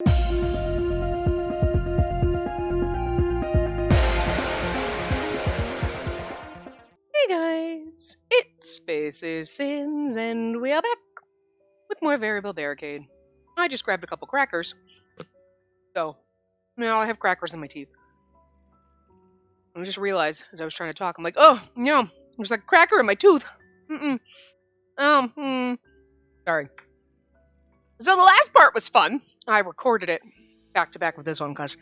Hey guys, it's Spacey Sims, and we are back with more Variable Barricade. I just grabbed a couple crackers, so now I have crackers in my teeth. I just realized as I was trying to talk, I'm like, oh, no, there's like a cracker in my tooth. Sorry. So the last part was fun. I recorded it back to back with this one because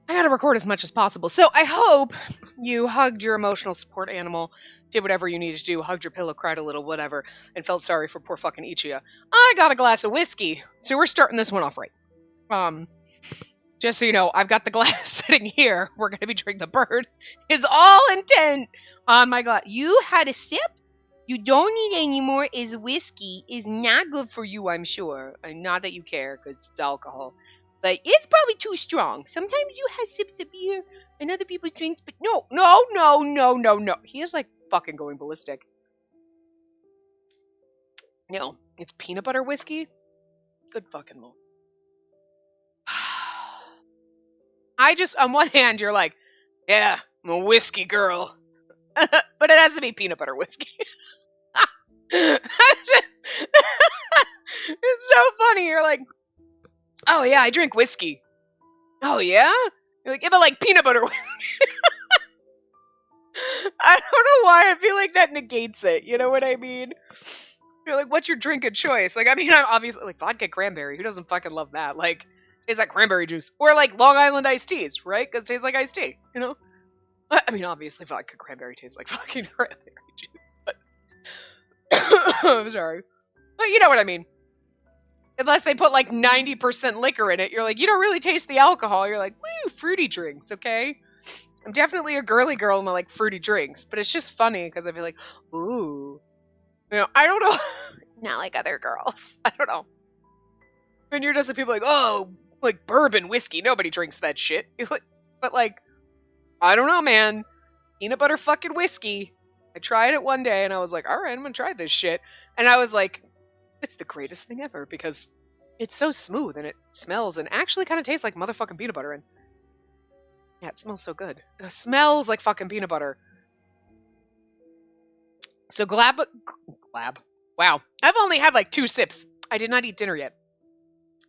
I gotta record as much as possible. So I hope you hugged your emotional support animal, did whatever you needed to do, hugged your pillow, cried a little, whatever, and felt sorry for poor fucking Ichiya. I got a glass of whiskey, so we're starting this one off right. Just so you know, I've got the glass sitting here. We're gonna be drinking. The bird is all intent on my glass. You had a sip? You don't need any more. Is whiskey is not good for you, I'm sure. And not that you care, because it's alcohol. But it's probably too strong. Sometimes you have sips of beer and other people's drinks, but no. He is like fucking going ballistic. No, it's peanut butter whiskey. Good fucking lord. On one hand, you're like, yeah, I'm a whiskey girl. But it has to be peanut butter whiskey. It's so funny. You're like, oh yeah, I drink whiskey. Oh yeah? You're like, yeah, but like peanut butter whiskey. I don't know why I feel like that negates it. You know what I mean? You're like, what's your drink of choice? Like, I mean, I'm obviously like vodka cranberry. Who doesn't fucking love that? Like, tastes like cranberry juice. Or like Long Island iced teas, right? Because it tastes like iced tea, you know? I mean, obviously vodka cranberry tastes like fucking cranberry juice, but I'm sorry. But you know what I mean. Unless they put like 90% liquor in it, you're like, you don't really taste the alcohol. You're like, woo, fruity drinks, okay? I'm definitely a girly girl and I like fruity drinks, but it's just funny because I feel like, ooh. You know, I don't know. Not like other girls. I don't know. And you're just the people like, oh, like bourbon whiskey. Nobody drinks that shit. But like, I don't know, man. Peanut butter fucking whiskey. I tried it one day and I was like, all right, I'm gonna try this shit. And I was like, it's the greatest thing ever because it's so smooth and it smells and actually kind of tastes like motherfucking peanut butter. And yeah, it smells so good. It smells like fucking peanut butter. So glab. Wow. I've only had like 2 sips. I did not eat dinner yet.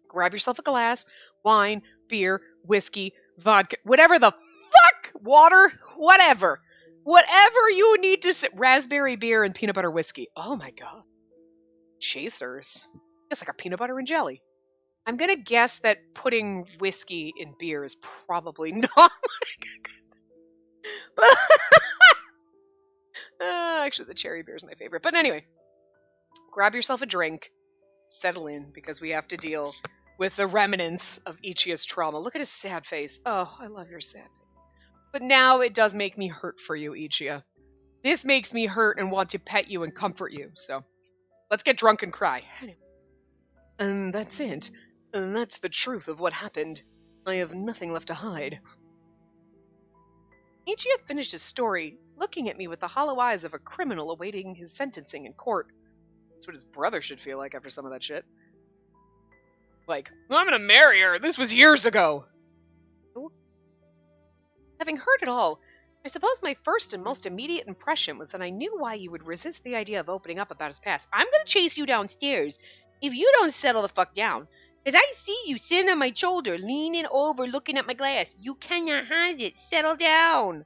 Grab yourself a glass, wine, beer, whiskey, vodka, whatever the fuck, water, whatever. Whatever you need to sip. Raspberry beer and peanut butter whiskey. Oh my god. Chasers. It's like a peanut butter and jelly. I'm gonna guess that putting whiskey in beer is probably not like actually, the cherry beer is my favorite. But anyway, grab yourself a drink, settle in, because we have to deal with the remnants of Ichiya's trauma. Look at his sad face. Oh, I love your sad face. But now it does make me hurt for you, Ichiya. This makes me hurt and want to pet you and comfort you, so let's get drunk and cry. Anyway. And that's it. And that's the truth of what happened. I have nothing left to hide. Ichiya finished his story, looking at me with the hollow eyes of a criminal awaiting his sentencing in court. That's what his brother should feel like after some of that shit. Like, I'm gonna marry her! This was years ago! Having heard it all, I suppose my first and most immediate impression was that I knew why he would resist the idea of opening up about his past. I'm gonna chase you downstairs if you don't settle the fuck down. Because I see you sitting on my shoulder, leaning over, looking at my glass. You cannot hide it. Settle down.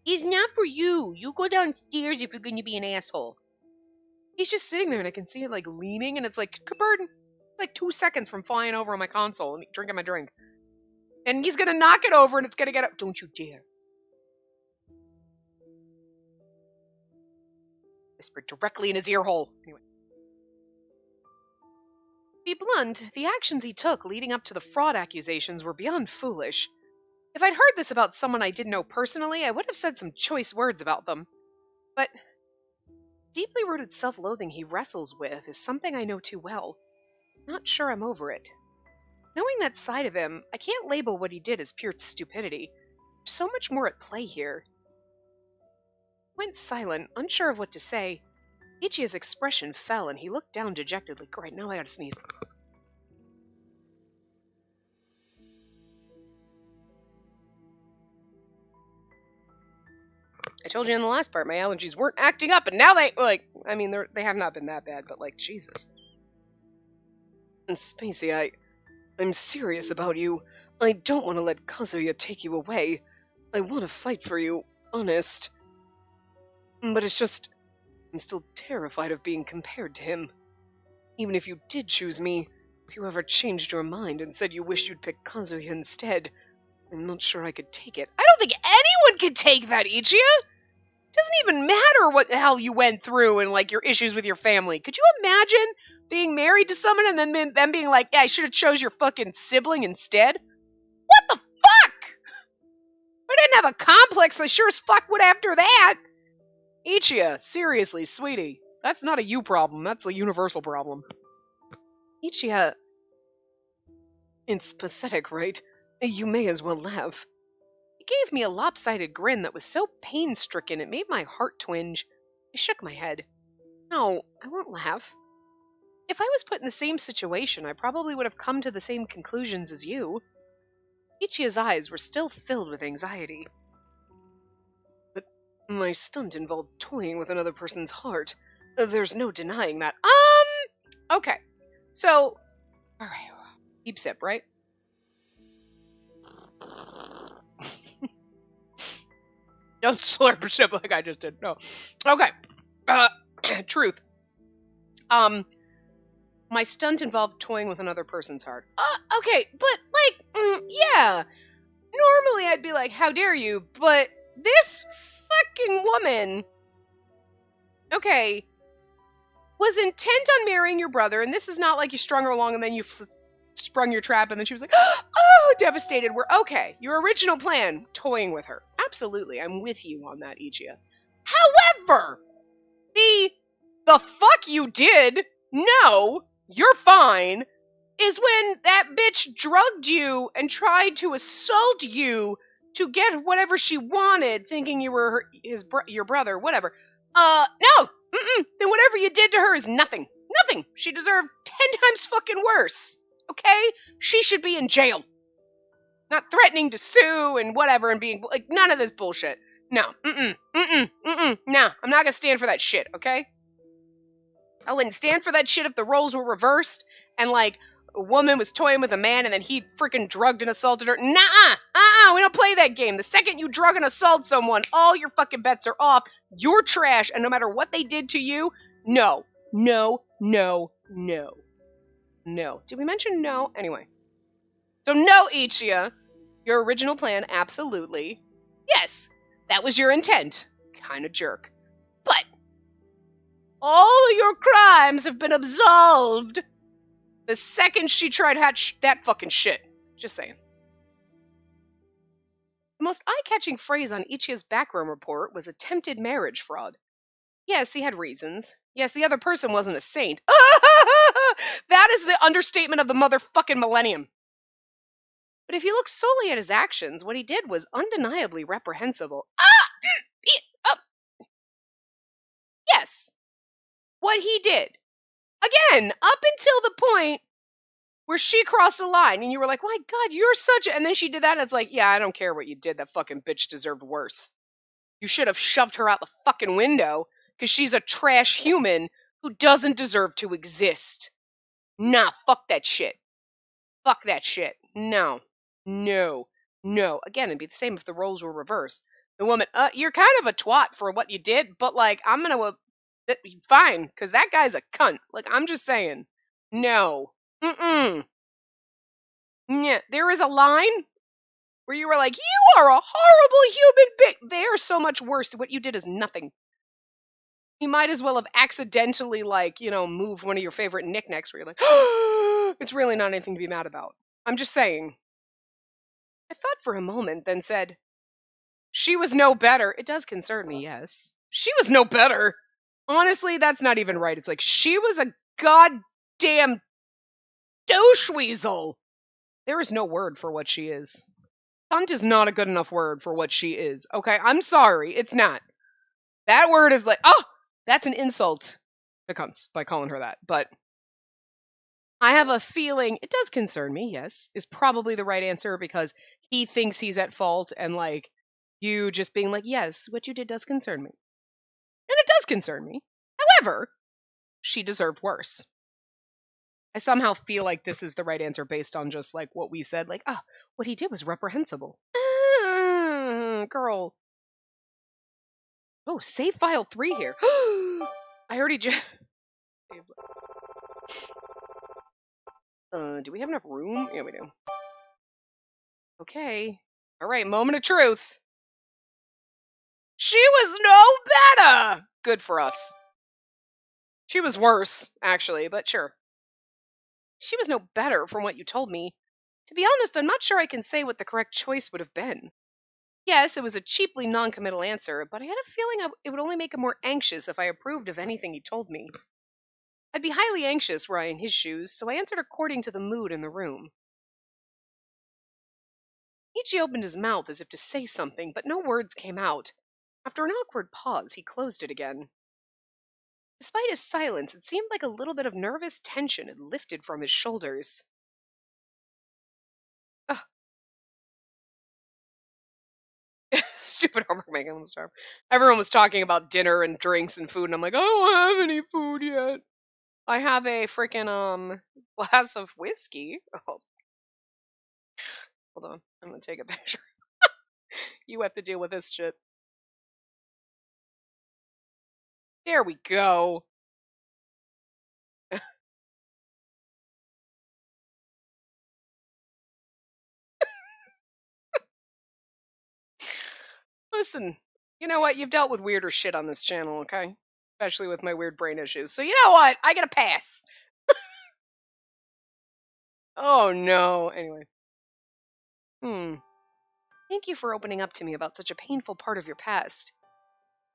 It's not for you. You go downstairs if you're going to be an asshole. He's just sitting there and I can see it like leaning and it's like, bird, like 2 seconds from flying over on my console and drinking my drink. And he's going to knock it over and it's going to get up. Don't you dare. Whispered directly in his ear hole. Anyway. To be blunt, the actions he took leading up to the fraud accusations were beyond foolish. If I'd heard this about someone I didn't know personally, I would have said some choice words about them. But deeply rooted self-loathing he wrestles with is something I know too well. Not sure I'm over it. Knowing that side of him, I can't label what he did as pure stupidity. There's so much more at play here. I went silent, unsure of what to say. Ichiya's expression fell and he looked down dejectedly. Great, now I gotta sneeze. I told you in the last part, my allergies weren't acting up, and now they, like, I mean, they have not been that bad, but, like, Jesus. And Spacey, I'm serious about you. I don't want to let Kazuya take you away. I want to fight for you, honest. But it's just, I'm still terrified of being compared to him. Even if you did choose me, if you ever changed your mind and said you wished you'd pick Kazuya instead, I'm not sure I could take it. I don't think anyone could take that, Ichiya! Doesn't even matter what the hell you went through and, like, your issues with your family. Could you imagine being married to someone and then them being like, yeah, I should have chose your fucking sibling instead? What the fuck? I didn't have a complex, I sure as fuck would after that. Ichiya, seriously, sweetie. That's not a you problem, that's a universal problem. Ichiya, it's pathetic, right? You may as well laugh. He gave me a lopsided grin that was so pain-stricken it made my heart twinge. I shook my head. No, I won't laugh. If I was put in the same situation, I probably would have come to the same conclusions as you. Ichiya's eyes were still filled with anxiety. But my stunt involved toying with another person's heart. There's no denying that. Okay. So, alright, deep sip, right? Don't slurp sip like I just did. No. Okay. Truth. My stunt involved toying with another person's heart. Okay, but, like, yeah. Normally I'd be like, how dare you, but this fucking woman, okay, was intent on marrying your brother, and this is not like you strung her along and then you sprung your trap, and then she was like, oh, devastated. We're okay. Your original plan, toying with her. Absolutely, I'm with you on that, Ichiya. However, the fuck you did, no, you're fine, is when that bitch drugged you and tried to assault you to get whatever she wanted, thinking you were your brother, whatever. No, then whatever you did to her is nothing. Nothing. She deserved 10 times fucking worse. Okay? She should be in jail. Not threatening to sue and whatever and being, like, none of this bullshit. No. Nah, I'm not gonna stand for that shit, okay? I wouldn't stand for that shit if the roles were reversed and, like, a woman was toying with a man and then he freaking drugged and assaulted her. Nuh-uh. We don't play that game. The second you drug and assault someone, all your fucking bets are off. You're trash, and no matter what they did to you, no. Did we mention no? Anyway. So no, Ichiya. Your original plan, absolutely. Yes, that was your intent. Kind of jerk. But all of your crimes have been absolved the second she tried that fucking shit. Just saying. The most eye-catching phrase on Ichiya's backroom report was attempted marriage fraud. Yes, he had reasons. Yes, the other person wasn't a saint. That is the understatement of the motherfucking millennium. But if you look solely at his actions, what he did was undeniably reprehensible. Yes. What he did. Again, up until the point where she crossed the line and you were like, my God, you're such a... And then she did that and it's like, yeah, I don't care what you did. That fucking bitch deserved worse. You should have shoved her out the fucking window because she's a trash human who doesn't deserve to exist. Nah, fuck that shit. Fuck that shit. No. Again, it'd be the same if the roles were reversed. The woman, you're kind of a twat for what you did, but, like, I'm gonna, fine, because that guy's a cunt. Like, I'm just saying. No. Yeah, there is a line where you were like, you are a horrible human being. They are so much worse. What you did is nothing. You might as well have accidentally, like, moved one of your favorite knickknacks where you're like, it's really not anything to be mad about. I'm just saying. I thought for a moment, then said, she was no better. It does concern me, yes. She was no better. Honestly, that's not even right. It's like, she was a goddamn douche weasel. There is no word for what she is. Cunt is not a good enough word for what she is. Okay, I'm sorry. It's not. That word is like, that's an insult to cunts by calling her that. But I have a feeling, it does concern me, yes, is probably the right answer because he thinks he's at fault and, like, You just being like, yes, what you did does concern me. And it does concern me. However, she deserved worse. I somehow feel like this is the right answer based on just like what we said. Like, oh, what he did was reprehensible. Girl. Oh, save file 3 here. I already just... do we have enough room? Yeah, we do. Okay. All right, moment of truth. She was no better! Good for us. She was worse, actually, but sure. She was no better from what you told me. To be honest, I'm not sure I can say what the correct choice would have been. Yes, it was a cheaply non-committal answer, but I had a feeling it would only make him more anxious if I approved of anything he told me. I'd be highly anxious were I in his shoes, so I answered according to the mood in the room. Ichi opened his mouth as if to say something, but no words came out. After an awkward pause, he closed it again. Despite his silence, it seemed like a little bit of nervous tension had lifted from his shoulders. Ugh. Stupid homework making on the starve. Everyone was talking about dinner and drinks and food, and I'm like, I don't have any food yet. I have a freaking glass of whiskey. Oh, hold on. I'm gonna take a picture. You have to deal with this shit. There we go. Listen, you know what? You've dealt with weirder shit on this channel, okay? Especially with my weird brain issues. So you know what? I get a pass. Oh no. Anyway. Thank you for opening up to me about such a painful part of your past.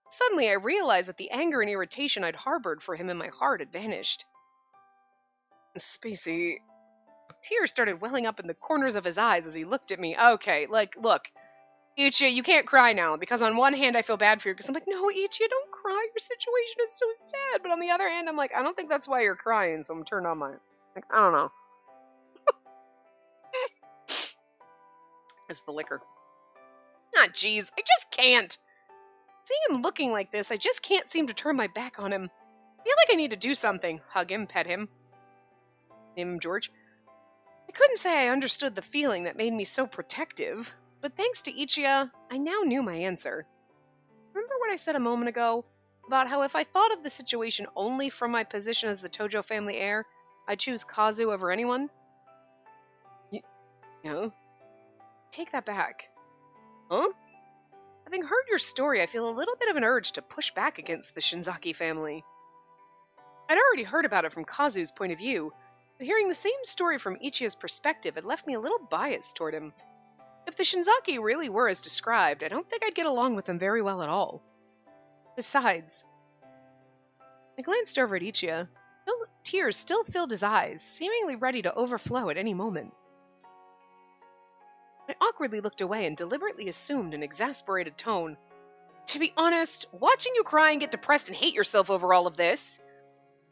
Suddenly I realized that the anger and irritation I'd harbored for him in my heart had vanished. Spacey. Tears started welling up in the corners of his eyes as he looked at me. Okay, like, look. Ichi, you can't cry now, because on one hand I feel bad for you, because I'm like, no, Ichi, don't cry, your situation is so sad. But on the other hand, I'm like, I don't think that's why you're crying, so I'm turned on my... Like, I don't know. It's the liquor. Ah, jeez, I just can't. Seeing him looking like this, I just can't seem to turn my back on him. I feel like I need to do something. Hug him, pet him. Name him George. I couldn't say I understood the feeling that made me so protective, but thanks to Ichiya, I now knew my answer. Remember what I said a moment ago about how if I thought of the situation only from my position as the Tojo family heir, I'd choose Kazu over anyone? No? Take that back. Huh? Having heard your story, I feel a little bit of an urge to push back against the Shinzaki family. I'd already heard about it from Kazu's point of view, but hearing the same story from Ichiya's perspective had left me a little biased toward him. If the Shinzaki really were as described, I don't think I'd get along with them very well at all. Besides, I glanced over at Ichiya. Tears still filled his eyes, seemingly ready to overflow at any moment. I awkwardly looked away and deliberately assumed an exasperated tone. To be honest, watching you cry and get depressed and hate yourself over all of this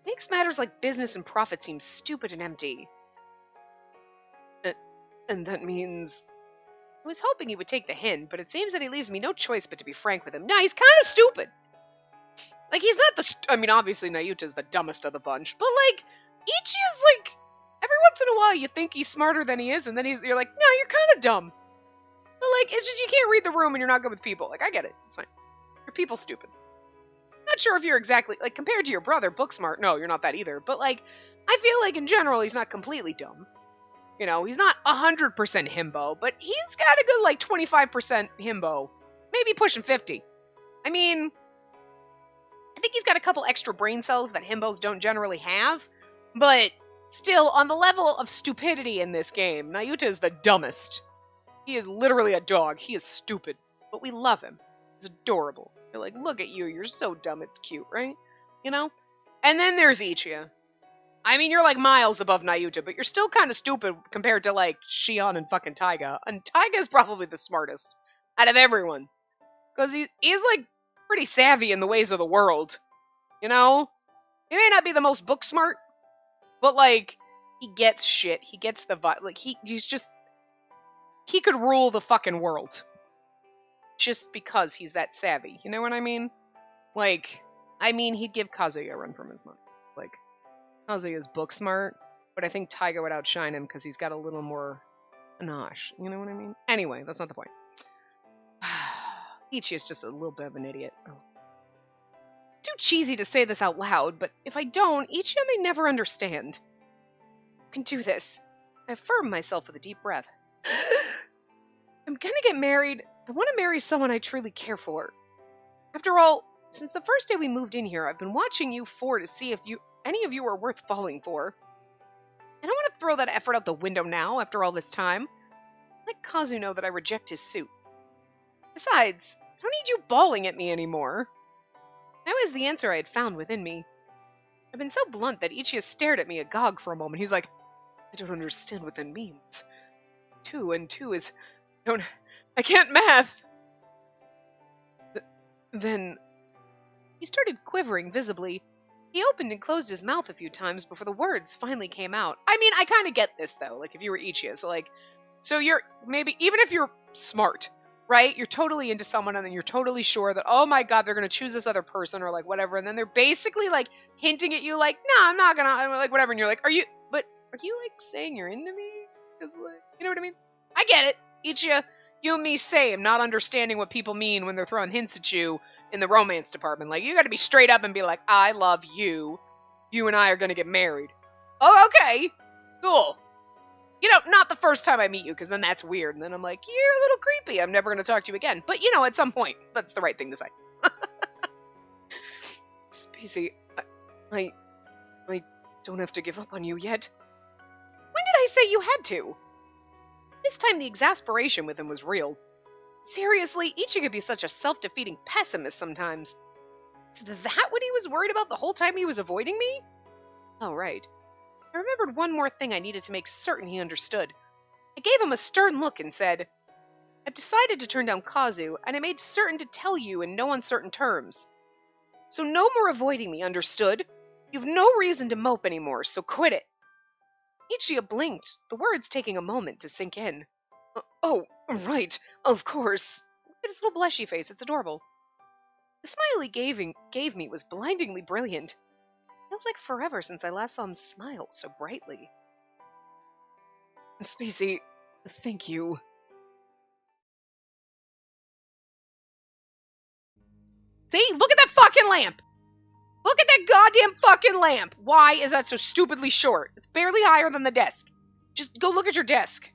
makes matters like business and profit seem stupid and empty. And that means... I was hoping he would take the hint, but it seems that he leaves me no choice but to be frank with him. Nah, he's kind of stupid. Like, he's not the... I mean, obviously, Nayuta's the dumbest of the bunch, but, like, Ichiya's, like... Every once in a while, you think he's smarter than he is, and then you're like, no, you're kind of dumb. But, like, it's just you can't read the room and you're not good with people. Like, I get it. It's fine. You're people stupid. Not sure if you're exactly... Like, compared to your brother, book smart, no, you're not that either. But, like, I feel like, in general, he's not completely dumb. You know, he's not 100% himbo, but he's got a good, like, 25% himbo. Maybe pushing 50. I mean... I think he's got a couple extra brain cells that himbos don't generally have, but still, on the level of stupidity in this game, Nayuta is the dumbest. He is literally a dog. He is stupid, but we love him. He's adorable. You're like, look at you, you're so dumb, it's cute, right? You know? And then there's Ichiya. I mean, you're like miles above Nayuta, but you're still kind of stupid compared to, like, Shion and fucking Taiga. And Taiga's probably the smartest out of everyone. Because he's, like, pretty savvy in the ways of the world, you know? He may not be the most book smart, but, like, he gets shit. He gets the vibe. Like, he's just... He could rule the fucking world. just because he's that savvy. You know what I mean? Like, I mean, he'd give Kazuya a run from his money. Like, Kazuya's book smart, but I think Taiga would outshine him because he's got a little more panache. You know what I mean? Anyway, that's not the point. Ichi is just a little bit of an idiot. Oh. Too cheesy to say this out loud, but if I don't, Ichi may never understand. You can do this. I affirm myself with a deep breath. I'm gonna get married. I want to marry someone I truly care for. After all, since the first day we moved in here, I've been watching you four to see if any of you are worth falling for. I don't want to throw that effort out the window now, after all this time. Let Kazu know that I reject his suit. Besides, I don't need you bawling at me anymore. That was the answer I had found within me. I've been so blunt that Ichiya stared at me agog for a moment. He's like, I don't understand what that means. 2 and 2 is... I can't math! Then... He started quivering visibly. He opened and closed his mouth a few times before the words finally came out. I mean, I kind of get this, though. Like, if you were Ichiya, so you're, maybe, even if you're smart, right? You're totally into someone and then you're totally sure that, oh my god, they're gonna choose this other person or, like, whatever, and then they're basically, like, hinting at you, like, no, I'm not gonna, like, whatever, and you're like, are you, like, saying you're into me? Because, like, you know what I mean? I get it. Ichiya, you and me same, not understanding what people mean when they're throwing hints at you in the romance department. Like, you gotta be straight up and be like, I love you. You and I are gonna get married. Oh, okay. Cool. You know, not the first time I meet you, because then that's weird. And then I'm like, you're a little creepy. I'm never gonna talk to you again. But, you know, at some point, that's the right thing to say. Spacey, I don't have to give up on you yet. When did I say you had to? This time the exasperation with him was real. Seriously, Ichi could be such a self-defeating pessimist sometimes. Is that what he was worried about the whole time he was avoiding me? Oh, right. I remembered one more thing I needed to make certain he understood. I gave him a stern look and said, I've decided to turn down Kazu, and I made certain to tell you in no uncertain terms. So no more avoiding me, understood? You've no reason to mope anymore, so quit it. Ichiya blinked, the words taking a moment to sink in. Oh, right, of course. Look at his little blushy face, it's adorable. The smile he gave me was blindingly brilliant. Feels like forever since I last saw him smile so brightly. Spacey, thank you. See? Look at that fucking lamp! Look at that goddamn fucking lamp! Why is that so stupidly short? It's barely higher than the desk. Just go look at your desk.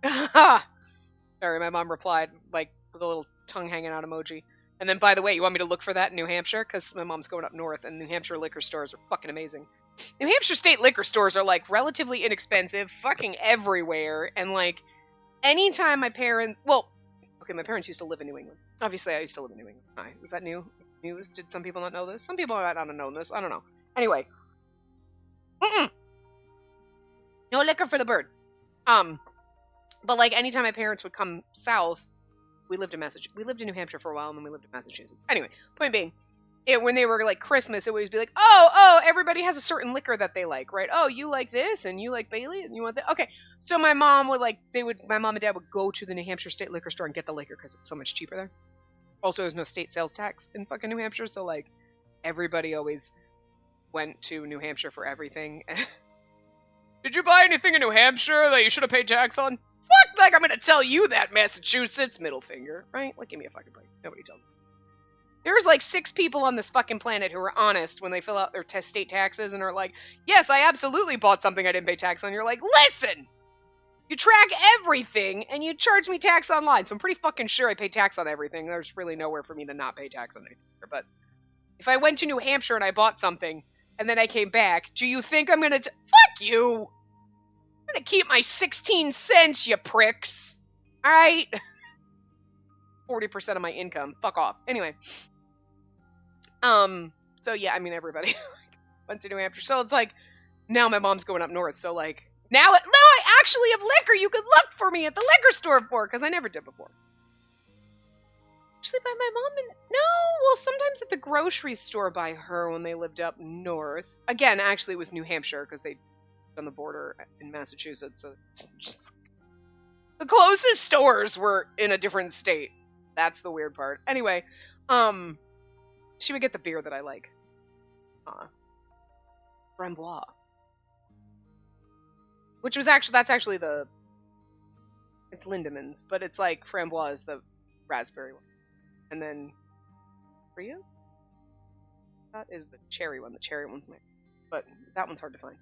Sorry, my mom replied, like, with a little tongue hanging out emoji. And then, by the way, you want me to look for that in New Hampshire? Because my mom's going up north, and New Hampshire liquor stores are fucking amazing. New Hampshire state liquor stores are, like, relatively inexpensive, fucking everywhere, and, like, anytime my parents... Well, okay, my parents used to live in New England. Obviously, I used to live in New England. Hi, is that news? Did some people not know this? Some people might not have known this. I don't know. Anyway. No liquor for the bird. But, like, anytime my parents would come south, we lived in New Hampshire for a while, and then we lived in Massachusetts. Anyway, point being, when they were, like, Christmas, it would always be like, oh, everybody has a certain liquor that they like, right? Oh, you like this, and you like Bailey, and you want that? Okay. So my mom would, like, my mom and dad would go to the New Hampshire state liquor store and get the liquor, because it's so much cheaper there. Also, there's no state sales tax in fucking New Hampshire, so, like, everybody always went to New Hampshire for everything. Did you buy anything in New Hampshire that you should have paid tax on? Fuck, like, I'm gonna tell you that, Massachusetts, middle finger, right? Like, give me a fucking break. Nobody tells me. There's, like, 6 people on this fucking planet who are honest when they fill out their state taxes and are like, yes, I absolutely bought something I didn't pay tax on. You're like, listen! You track everything, and you charge me tax online, so I'm pretty fucking sure I pay tax on everything. There's really nowhere for me to not pay tax on anything. But if I went to New Hampshire and I bought something, and then I came back, do you think I'm gonna fuck you! I'm gonna keep my 16 cents, you pricks. Alright? 40% of my income. Fuck off. Anyway. So yeah, I mean, everybody went to New Hampshire. So it's like, now my mom's going up north, so like, now I actually have liquor you could look for me at the liquor store for, because I never did before. Actually, by my mom and... No, well, sometimes at the grocery store by her when they lived up north. Again, actually, it was New Hampshire, because they on the border in Massachusetts, so just, the closest stores were in a different state. That's the weird part. Anyway, she would get the beer that I like. Framboise. Which was that's actually it's Lindemann's, but it's like Framboise is the raspberry one. And then Bria? That is the cherry one. The cherry one's my, but that one's hard to find.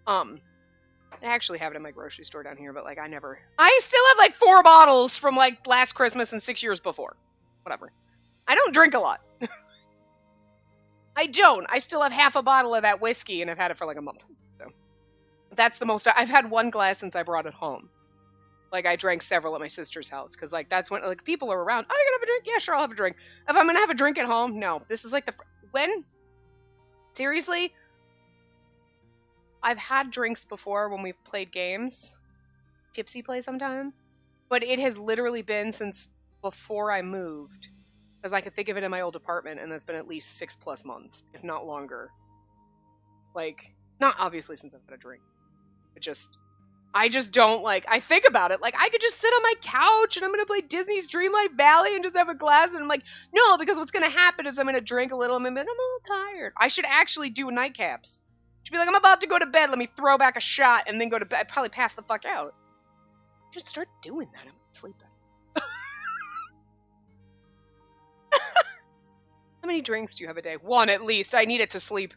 I actually have it in my grocery store down here, but like I still have like 4 bottles from like last Christmas and 6 years before. Whatever. I don't drink a lot. I don't. I still have half a bottle of that whiskey and I've had it for like a month. So that's the most. I've had 1 glass since I brought it home. Like I drank several at my sister's house because like that's when like people are around. Oh, you're gonna have a drink? Yeah, sure, I'll have a drink. If I'm gonna have a drink at home, no. This is like seriously, I've had drinks before when we've played games. Tipsy play sometimes. But it has literally been since before I moved. Because I could think of it in my old apartment, and that's been at least 6+ months, if not longer. Like, not obviously since I've had a drink. I just don't, like, I think about it, like, I could just sit on my couch, and I'm gonna play Disney's Dreamlight Valley and just have a glass, and I'm like, no, because what's gonna happen is I'm gonna drink a little, and I'm gonna be like, I'm a little tired. I should actually do nightcaps. I should be like, I'm about to go to bed, let me throw back a shot, and then go to bed, probably pass the fuck out. I should start doing that, I'm gonna sleep better. How many drinks do you have a day? 1 at least. I need it to sleep.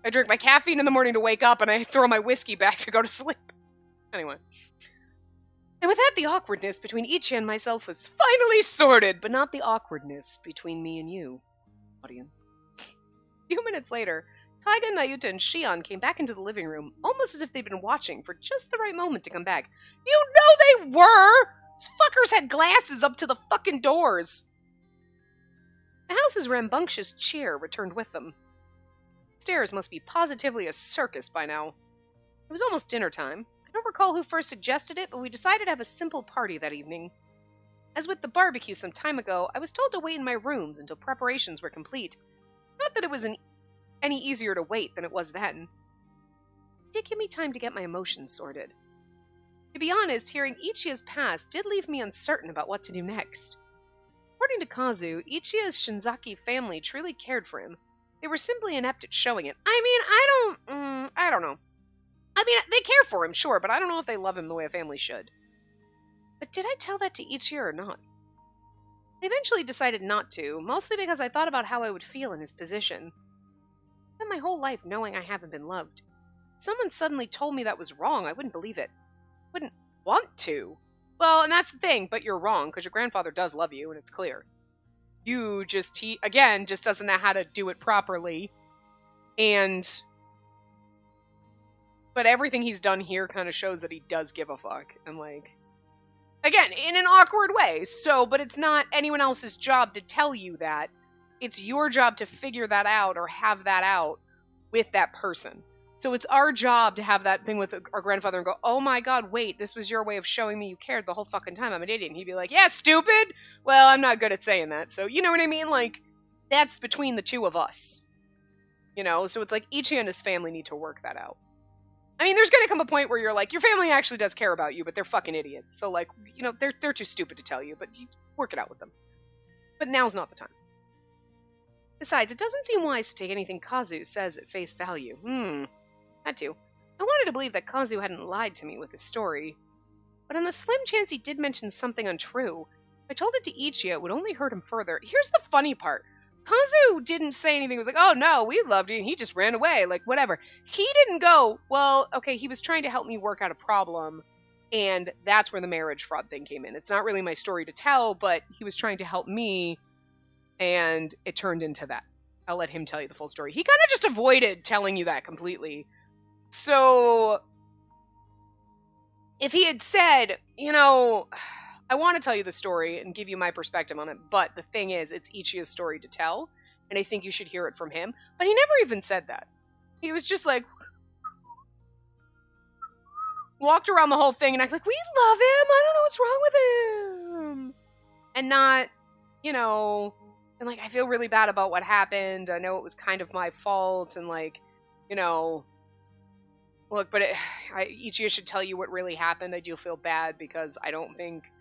I drink my caffeine in the morning to wake up, and I throw my whiskey back to go to sleep. Anyway. And with that, the awkwardness between Ichi and myself was finally sorted, but not the awkwardness between me and you, audience. A few minutes later, Taiga, Nayuta, and Shion came back into the living room, almost as if they'd been watching for just the right moment to come back. You know they were! Those fuckers had glasses up to the fucking doors. The house's rambunctious cheer returned with them. Stairs must be positively a circus by now. It was almost dinner time. I don't recall who first suggested it, but we decided to have a simple party that evening. As with the barbecue some time ago, I was told to wait in my rooms until preparations were complete. Not that it was any easier to wait than it was then. It did give me time to get my emotions sorted. To be honest, hearing Ichia's past did leave me uncertain about what to do next. According to Kazu, Ichia's Shinzaki family truly cared for him. They were simply inept at showing it. I mean, I don't know. I mean, they care for him, sure, but I don't know if they love him the way a family should. But did I tell that to Ichia or not? I eventually decided not to, mostly because I thought about how I would feel in his position. I've spent my whole life knowing I haven't been loved. If someone suddenly told me that was wrong, I wouldn't believe it. I wouldn't want to. Well, and that's the thing, but you're wrong, because your grandfather does love you, and it's clear. He, again, just doesn't know how to do it properly. But everything he's done here kind of shows that he does give a fuck. And, like, again, in an awkward way. But it's not anyone else's job to tell you that. It's your job to figure that out or have that out with that person. So it's our job to have that thing with our grandfather and go, oh my god, wait, this was your way of showing me you cared the whole fucking time. I'm an idiot. And he'd be like, yeah, stupid. Well, I'm not good at saying that. So, you know what I mean? Like, that's between the two of us. You know? So it's like Ichi and his family need to work that out. I mean, there's gonna come a point where you're like, your family actually does care about you, but they're fucking idiots. So, like, you know, they're too stupid to tell you, but you work it out with them. But now's not the time. Besides, it doesn't seem wise to take anything Kazu says at face value. Had to. I wanted to believe that Kazu hadn't lied to me with his story. But on the slim chance he did mention something untrue, if I told it to Ichia, it would only hurt him further. Here's the funny part. Kazu didn't say anything. He was like, oh no, we loved you, and he just ran away, like, whatever. He didn't go, well, okay, he was trying to help me work out a problem, and that's where the marriage fraud thing came in. It's not really my story to tell, but he was trying to help me, and it turned into that. I'll let him tell you the full story. He kind of just avoided telling you that completely. So, if he had said, you know, I want to tell you the story and give you my perspective on it, but the thing is, it's Ichia's story to tell, and I think you should hear it from him. But he never even said that. He was just like, walked around the whole thing and acted like, we love him, I don't know what's wrong with him. And not, you know, and like, I feel really bad about what happened, I know it was kind of my fault, and like, you know, Look, but Ichigo should tell you what really happened. I do feel bad because I don't think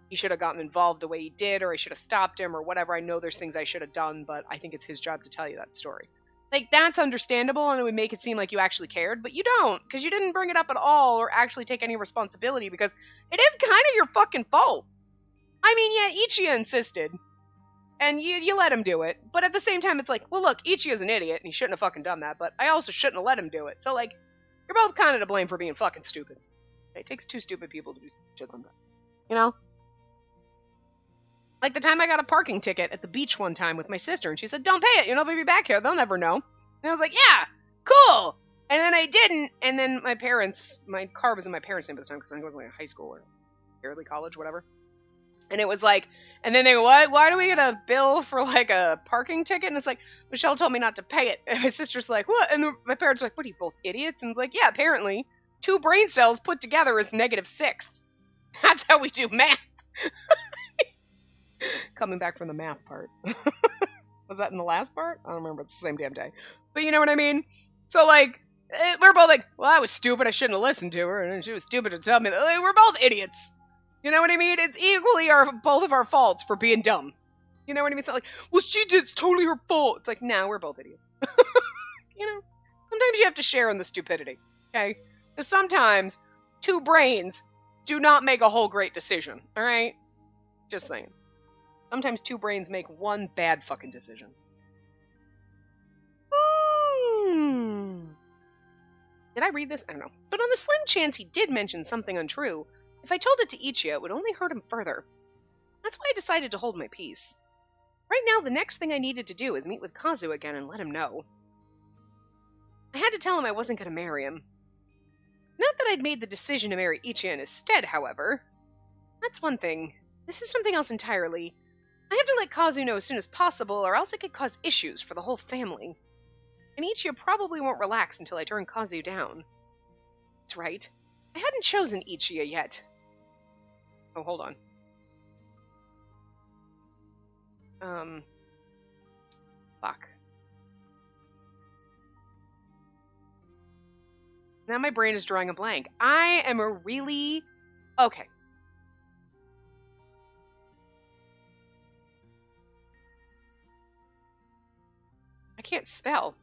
he should have gotten involved the way he did, or I should have stopped him, or whatever. I know there's things I should have done, but I think it's his job to tell you that story. Like, that's understandable, and it would make it seem like you actually cared, but you don't, because you didn't bring it up at all, or actually take any responsibility, because it is kind of your fucking fault. I mean, yeah, Ichigo insisted, and you let him do it, but at the same time, it's like, well, look, Ichigo's an idiot, and he shouldn't have fucking done that, but I also shouldn't have let him do it. So, like, you're both kind of to blame for being fucking stupid. It takes two stupid people to do shit sometimes. You know? Like the time I got a parking ticket at the beach one time with my sister, and she said, don't pay it, they'll be back here, they'll never know. And I was like, yeah, cool! And then I didn't, and then my car was in my parents' name at the time, because I think I was like in high school or early college, whatever. And it was like, and then they go, what? Why do we get a bill for like a parking ticket? And it's like, Michelle told me not to pay it. And my sister's like, what? And my parents are like, what are you, both idiots? And it's like, yeah, apparently 2 brain cells put together is -6. That's how we do math. Coming back from the math part. Was that in the last part? I don't remember. It's the same damn day. But you know what I mean? So like, we're both like, well, I was stupid. I shouldn't have listened to her. And she was stupid to tell me that. Like, we're both idiots. You know what I mean? It's equally both of our faults for being dumb. You know what I mean? It's not like, well, she did, it's totally her fault. It's like, nah, we're both idiots. Sometimes you have to share in the stupidity, okay? Because sometimes 2 brains do not make a whole great decision, all right? Just saying. Sometimes 2 brains make 1 bad fucking decision. Did I read this? I don't know. But on the slim chance he did mention something untrue, if I told it to Ichigo, it would only hurt him further. That's why I decided to hold my peace. Right now, the next thing I needed to do is meet with Kazu again and let him know. I had to tell him I wasn't going to marry him. Not that I'd made the decision to marry Ichigo in his stead, however. That's one thing. This is something else entirely. I have to let Kazu know as soon as possible, or else it could cause issues for the whole family. And Ichigo probably won't relax until I turn Kazu down. That's right. I hadn't chosen Ichigo yet. Oh, hold on. Fuck. Now my brain is drawing a blank. I am a really... Okay. I can't spell.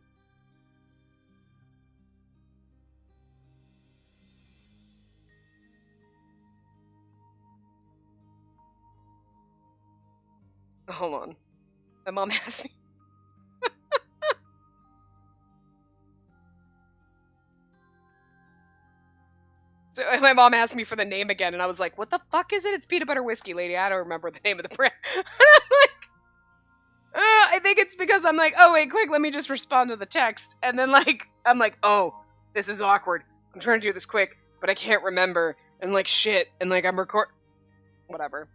Hold on. My mom asked me. So my mom asked me for the name again, and I was like, what the fuck is it? It's peanut butter whiskey, lady. I don't remember the name of the brand. And I'm like, I think it's because I'm like, oh, wait, quick, let me just respond to the text. And then, like, I'm like, oh, this is awkward. I'm trying to do this quick, but I can't remember. And, like, shit. And, like, I'm whatever.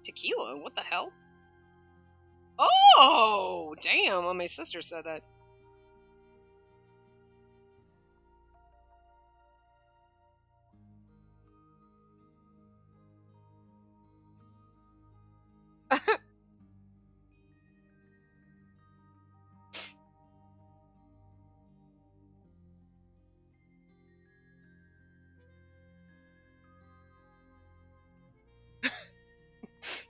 Tequila? What the hell? Oh, damn. Well, my sister said that.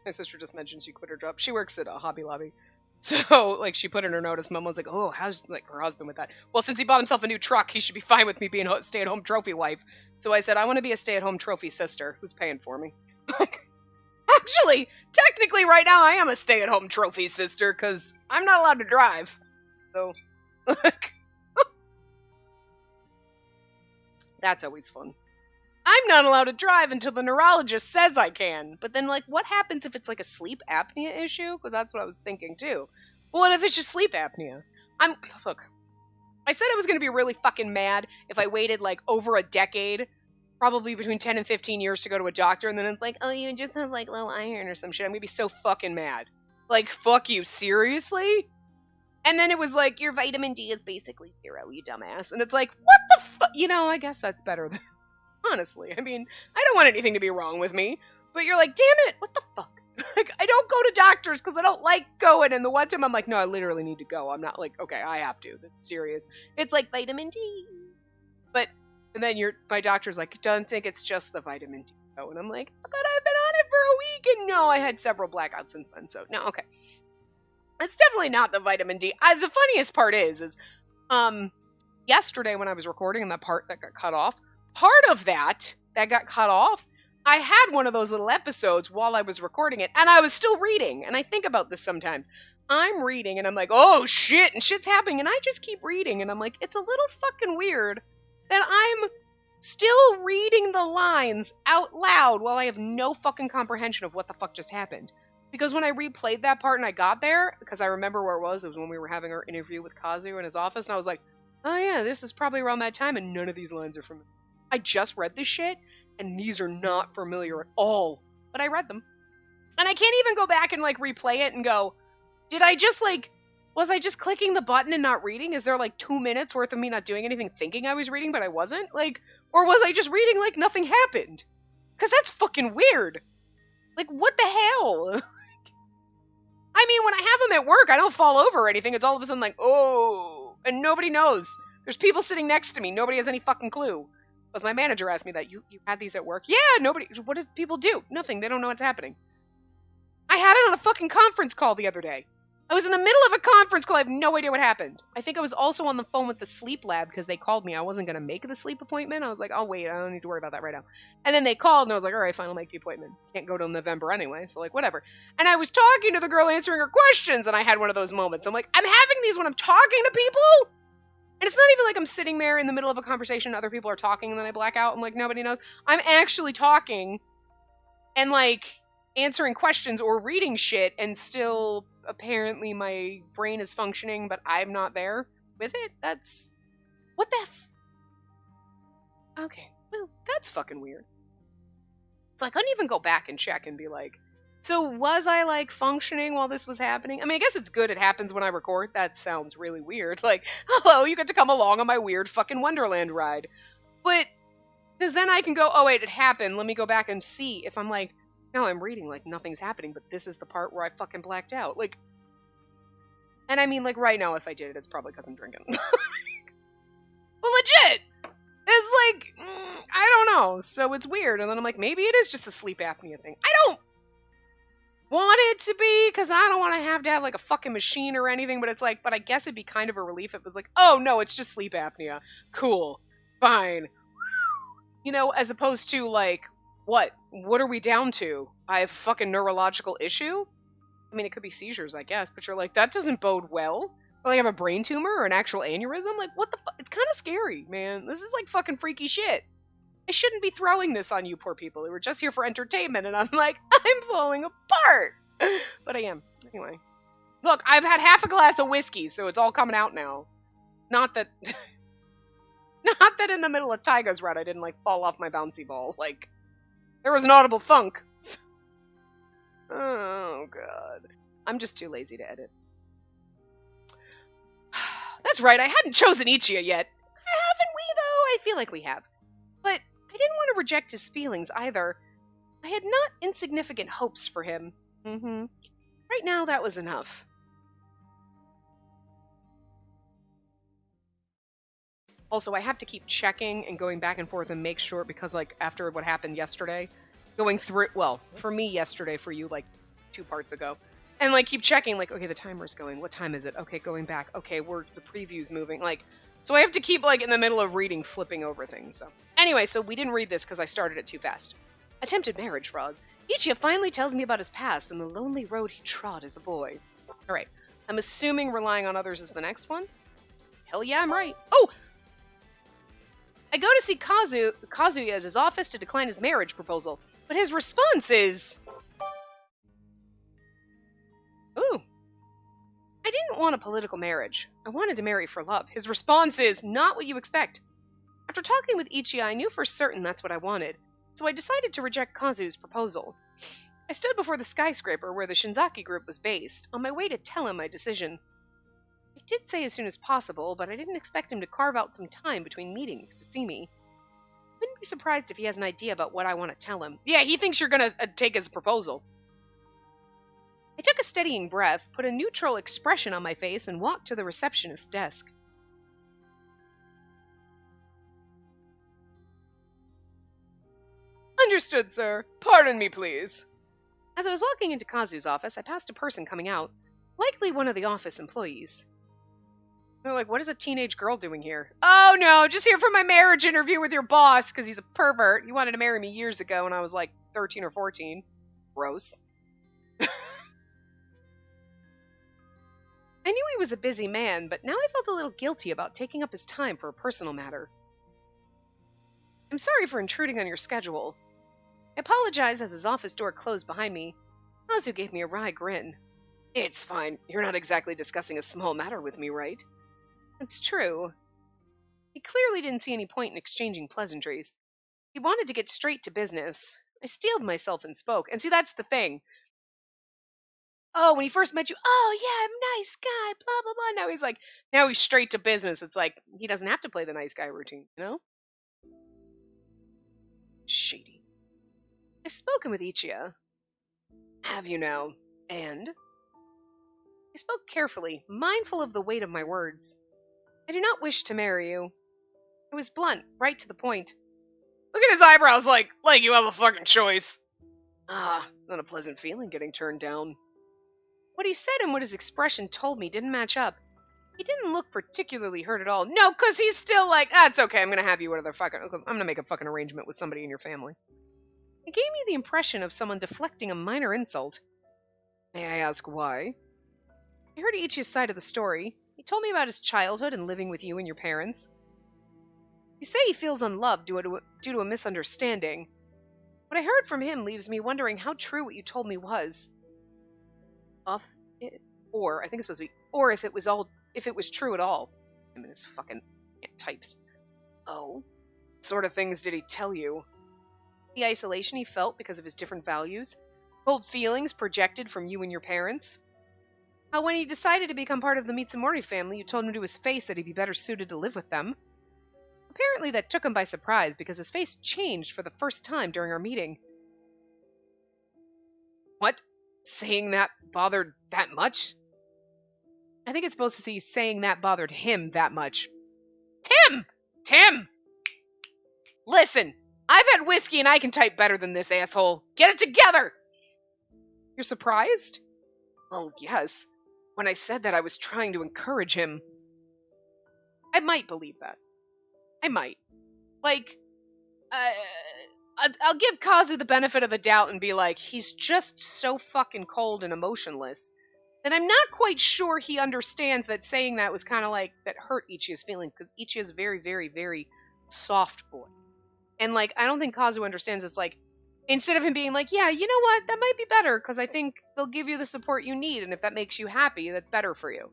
My sister just mentioned she quit her job. She works at a Hobby Lobby. So, like, she put in her notice. Mom was like, oh, how's, like, her husband with that? Well, since he bought himself a new truck, he should be fine with me being a stay-at-home trophy wife. So I said, I want to be a stay-at-home trophy sister. Who's paying for me? Actually, technically, right now, I am a stay-at-home trophy sister, because I'm not allowed to drive. So, like... That's always fun. I'm not allowed to drive until the neurologist says I can. But then, like, what happens if it's, like, a sleep apnea issue? Because that's what I was thinking, too. Well, what if it's just sleep apnea? Look, I said I was going to be really fucking mad if I waited, like, over a decade, probably between 10 and 15 years to go to a doctor, and then it's like, oh, you just have, like, low iron or some shit. I'm going to be so fucking mad. Like, fuck you, seriously? And then it was like, your vitamin D is basically 0, you dumbass. And it's like, what the fuck? I guess that's better than... Honestly, I mean, I don't want anything to be wrong with me, but you're like, damn it, what the fuck? Like, I don't go to doctors because I don't like going. And the one time I'm like, no, I literally need to go. I'm not like, okay, I have to. That's serious. It's like vitamin D. But, and then my doctor's like, don't think it's just the vitamin D. And I'm like, but I've been on it for a week. And no, I had several blackouts since then. So, no, okay. It's definitely not the vitamin D. The funniest part is, yesterday when I was recording and that part that got cut off, part of that got cut off, I had one of those little episodes while I was recording it, and I was still reading, and I think about this sometimes. I'm reading, and I'm like, oh, shit, and shit's happening, and I just keep reading, and I'm like, it's a little fucking weird that I'm still reading the lines out loud while I have no fucking comprehension of what the fuck just happened. Because when I replayed that part and I got there, because I remember where it was when we were having our interview with Kazu in his office, and I was like, oh yeah, this is probably around that time, and none of these lines are familiar. I just read this shit, and these are not familiar at all. But I read them. And I can't even go back and, like, replay it and go, did I just, like, was I just clicking the button and not reading? Is there, like, 2 minutes worth of me not doing anything thinking I was reading, but I wasn't? Like, or was I just reading like nothing happened? Because that's fucking weird. Like, what the hell? I mean, when I have them at work, I don't fall over or anything. It's all of a sudden like, oh, and nobody knows. There's people sitting next to me. Nobody has any fucking clue. Because my manager asked me that. You had these at work? Yeah, nobody. What does people do? Nothing. They don't know what's happening. I had it on a fucking conference call the other day. I was in the middle of a conference call. I have no idea what happened. I think I was also on the phone with the sleep lab because they called me. I wasn't going to make the sleep appointment. I was like, oh, wait, I don't need to worry about that right now. And then they called, and I was like, all right, fine, I'll make the appointment. Can't go till November anyway, so, like, whatever. And I was talking to the girl answering her questions, and I had one of those moments. I'm like, I'm having these when I'm talking to people? And it's not even like I'm sitting there in the middle of a conversation, other people are talking, and then I black out. I'm like, nobody knows. I'm actually talking and, like, answering questions or reading shit, and still apparently my brain is functioning, but I'm not there with it. That's... what the okay, well, that's fucking weird. So I couldn't even go back and check and be like, so was I, like, functioning while this was happening? I mean, I guess it's good it happens when I record. That sounds really weird. Like, hello, you get to come along on my weird fucking Wonderland ride. But, because then I can go, oh wait, it happened. Let me go back and see if I'm like, no, I'm reading like nothing's happening, but this is the part where I fucking blacked out. Like, and I mean, like, right now, if I did it, it's probably because I'm drinking. Well, legit! It's like, I don't know. So it's weird. And then I'm like, maybe it is just a sleep apnea thing. I don't want it to be, because I don't want to have like a fucking machine or anything, but it's like, but I guess it'd be kind of a relief if it was like, oh no, it's just sleep apnea. Cool. Fine. You know, as opposed to like, what are we down to? I have a fucking neurological issue? I mean, it could be seizures, I guess, but you're like, that doesn't bode well. Or like I have a brain tumor or an actual aneurysm? Like, what the fuck? It's kind of scary, man. This is like fucking freaky shit. I shouldn't be throwing this on you poor people who were just here for entertainment, and I'm like, I'm falling apart. But I am. Anyway. Look, I've had half a glass of whiskey, so it's all coming out now. Not that... not that in the middle of Tyga's run I didn't, like, fall off my bouncy ball. Like, there was an audible thunk. Oh, God. I'm just too lazy to edit. That's right, I hadn't chosen Ichiya yet. Haven't we, though? I feel like we have. But I didn't want to reject his feelings, either. I had not insignificant hopes for him. Right now, that was enough. Also, I have to keep checking and going back and forth and make sure, because, like, after what happened yesterday, going through, well, for me yesterday, for you, like, 2 parts ago, and, like, keep checking, like, okay, the timer's going, what time is it? Okay, going back, okay, the preview's moving, like, so I have to keep, like, in the middle of reading, flipping over things, so. Anyway, so we didn't read this because I started it too fast. Attempted marriage fraud. Ichiya finally tells me about his past and the lonely road he trod as a boy. Alright, I'm assuming relying on others is the next one? Hell yeah, I'm right. Oh! I go to see Kazuya at his office to decline his marriage proposal, but his response is... Ooh. I didn't want a political marriage. I wanted to marry for love. His response is not what you expect. After talking with Ichiya, I knew for certain that's what I wanted, so I decided to reject Kazu's proposal. I stood before the skyscraper where the Shinzaki group was based, on my way to tell him my decision. I did say as soon as possible, but I didn't expect him to carve out some time between meetings to see me. I wouldn't be surprised if he has an idea about what I want to tell him. Yeah, he thinks you're gonna take his proposal. I took a steadying breath, put a neutral expression on my face, and walked to the receptionist's desk. Understood, sir. Pardon me, please. As I was walking into Kazu's office, I passed a person coming out, likely one of the office employees. They're like, what is a teenage girl doing here? Oh no, just here for my marriage interview with your boss, because he's a pervert. He wanted to marry me years ago when I was like 13 or 14. Gross. I knew he was a busy man, but now I felt a little guilty about taking up his time for a personal matter. I'm sorry for intruding on your schedule. I apologized as his office door closed behind me. Kazu gave me a wry grin. It's fine. You're not exactly discussing a small matter with me, right? It's true. He clearly didn't see any point in exchanging pleasantries. He wanted to get straight to business. I steeled myself and spoke. And see, that's the thing. Oh, when he first met you, oh yeah, I'm a nice guy, blah, blah, blah. Now he's straight to business. It's like, he doesn't have to play the nice guy routine, you know? Shady. I've spoken with Ichiya. Have you now? And? I spoke carefully, mindful of the weight of my words. I do not wish to marry you. It was blunt, right to the point. Look at his eyebrows like you have a fucking choice. It's not a pleasant feeling getting turned down. What he said and what his expression told me didn't match up. He didn't look particularly hurt at all. No, because he's still like, it's okay, I'm going to have you I'm going to make a fucking arrangement with somebody in your family. It gave me the impression of someone deflecting a minor insult. May I ask why? I heard Ichi's side of the story. He told me about his childhood and living with you and your parents. You say he feels unloved due to a misunderstanding. What I heard from him leaves me wondering how true what you told me was. Or, I think it's supposed to be, or if it was true at all. I mean, his fucking types. Oh? What sort of things did he tell you? The isolation he felt because of his different values? Cold feelings projected from you and your parents? How when he decided to become part of the Mitsumori family, you told him to his face that he'd be better suited to live with them? Apparently that took him by surprise because his face changed for the first time during our meeting. What? Saying that bothered that much? I think it's supposed to see saying that bothered him that much. Tim! Listen, I've had whiskey and I can type better than this asshole. Get it together! You're surprised? Well, yes. When I said that, I was trying to encourage him. I might believe that. I might. I'll give Kazu the benefit of the doubt and be like, he's just so fucking cold and emotionless that I'm not quite sure he understands that saying that was kind of like, that hurt Ichiya's feelings, because Ichiya's very, very, very soft boy. And, I don't think Kazu understands this, instead of him being like, yeah, you know what, that might be better, because I think they'll give you the support you need, and if that makes you happy, that's better for you.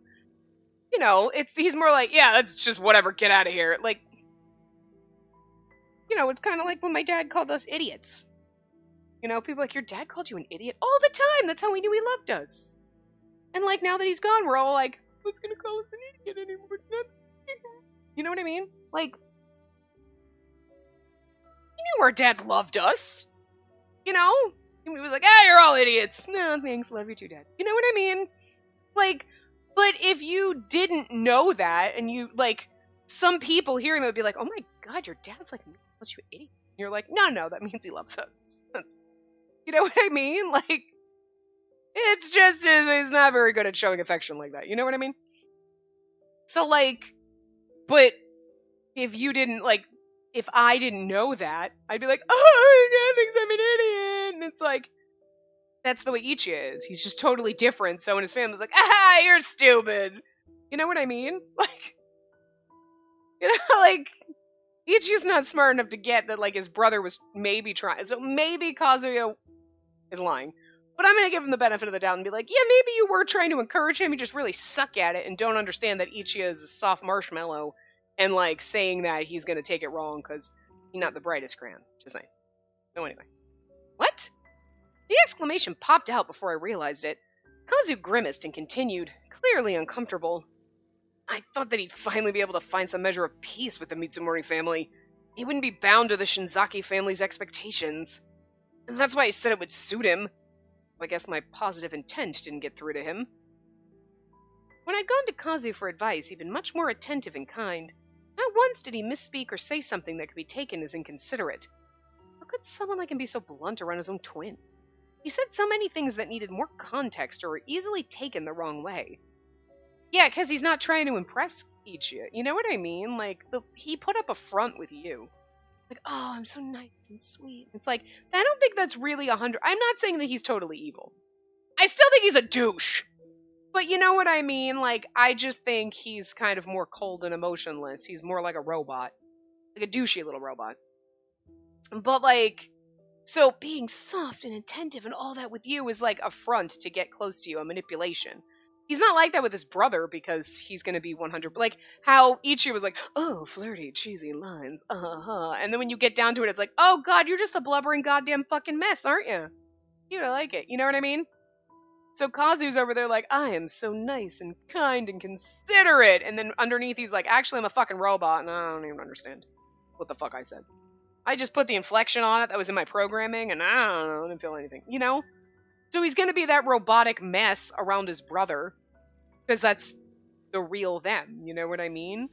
You know, he's more like, yeah, that's just whatever, get out of here. It's kind of like when my dad called us idiots. People are like, your dad called you an idiot? All the time! That's how we knew he loved us. And, now that he's gone, we're all like, who's gonna call us an idiot anymore? It's not the same. You know what I mean? He knew our dad loved us. He was like, you're all idiots. No, thanks, love you too, Dad. You know what I mean? But if you didn't know that, and you, some people hearing that would be like, oh my god, your dad's like, what's you an idiot? And you're like, no, that means he loves us. You know what I mean? It's just, he's not very good at showing affection like that. You know what I mean? So, but if you didn't, if I didn't know that, I'd be like, oh, Dad thinks I'm an idiot. And it's that's the way Ichiya is. He's just totally different. So when his family's like, you're stupid. You know what I mean? Ichiya's not smart enough to get that, his brother was maybe trying. So maybe Kazuya is lying. But I'm going to give him the benefit of the doubt and be like, yeah, maybe you were trying to encourage him. You just really suck at it and don't understand that Ichiya is a soft marshmallow and, saying that he's going to take it wrong because he's not the brightest crayon. Just saying. So anyway. What? The exclamation popped out before I realized it. Kazu grimaced and continued, clearly uncomfortable. I thought that he'd finally be able to find some measure of peace with the Mitsumori family. He wouldn't be bound to the Shinzaki family's expectations. And that's why I said it would suit him. I guess my positive intent didn't get through to him. When I'd gone to Kazu for advice, he'd been much more attentive and kind. Not once did he misspeak or say something that could be taken as inconsiderate. How could someone like him be so blunt around his own twin? He said so many things that needed more context or were easily taken the wrong way. Yeah, because he's not trying to impress Ichiya. You know what I mean? Like, he put up a front with you. Like, oh, I'm so nice and sweet. It's like, I don't think that's really 100. I'm not saying that he's totally evil. I still think he's a douche. But you know what I mean? Like, I just think he's kind of more cold and emotionless. He's more like a robot. Like a douchey little robot. But, like, so being soft and attentive and all that with you is like a front to get close to you, a manipulation. He's not like that with his brother because he's going to be 100. Like how Ichi was like, oh, flirty, cheesy lines. And then when you get down to it, it's like, oh, God, you're just a blubbering goddamn fucking mess, aren't you? You don't like it. You know what I mean? So Kazu's over there like, I am so nice and kind and considerate. And then underneath, he's like, actually, I'm a fucking robot. And I don't even understand what the fuck I said. I just put the inflection on it that was in my programming, and I didn't feel anything, you know? So he's going to be that robotic mess around his brother, because that's the real them, you know what I mean?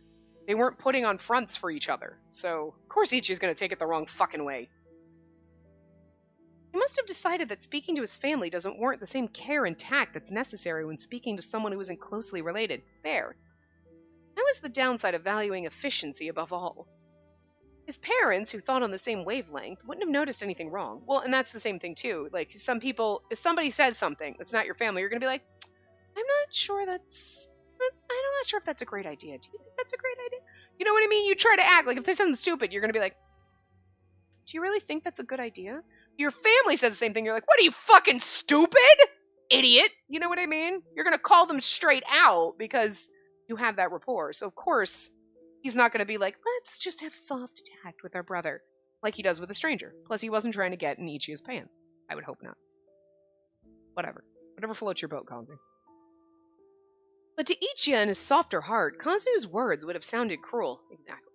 They weren't putting on fronts for each other, so of course Ichi's going to take it the wrong fucking way. He must have decided that speaking to his family doesn't warrant the same care and tact that's necessary when speaking to someone who isn't closely related. There. That was the downside of valuing efficiency above all. His parents, who thought on the same wavelength, wouldn't have noticed anything wrong. Well, and that's the same thing, too. Like, some people, if somebody says something that's not your family, you're going to be like, I'm not sure I'm not sure if that's a great idea. Do you think that's a great idea? You know what I mean? You try to act like if they say something stupid, you're going to be like, do you really think that's a good idea? Your family says the same thing. You're like, what are you, fucking stupid? Idiot. You know what I mean? You're going to call them straight out because you have that rapport. So, of course, he's not going to be like, let's just have soft tact with our brother, like he does with a stranger. Plus, he wasn't trying to get in Ichi's pants. I would hope not. Whatever. Whatever floats your boat, Kazu. But to Ichiya in his softer heart, Kazu's words would have sounded cruel. Exactly.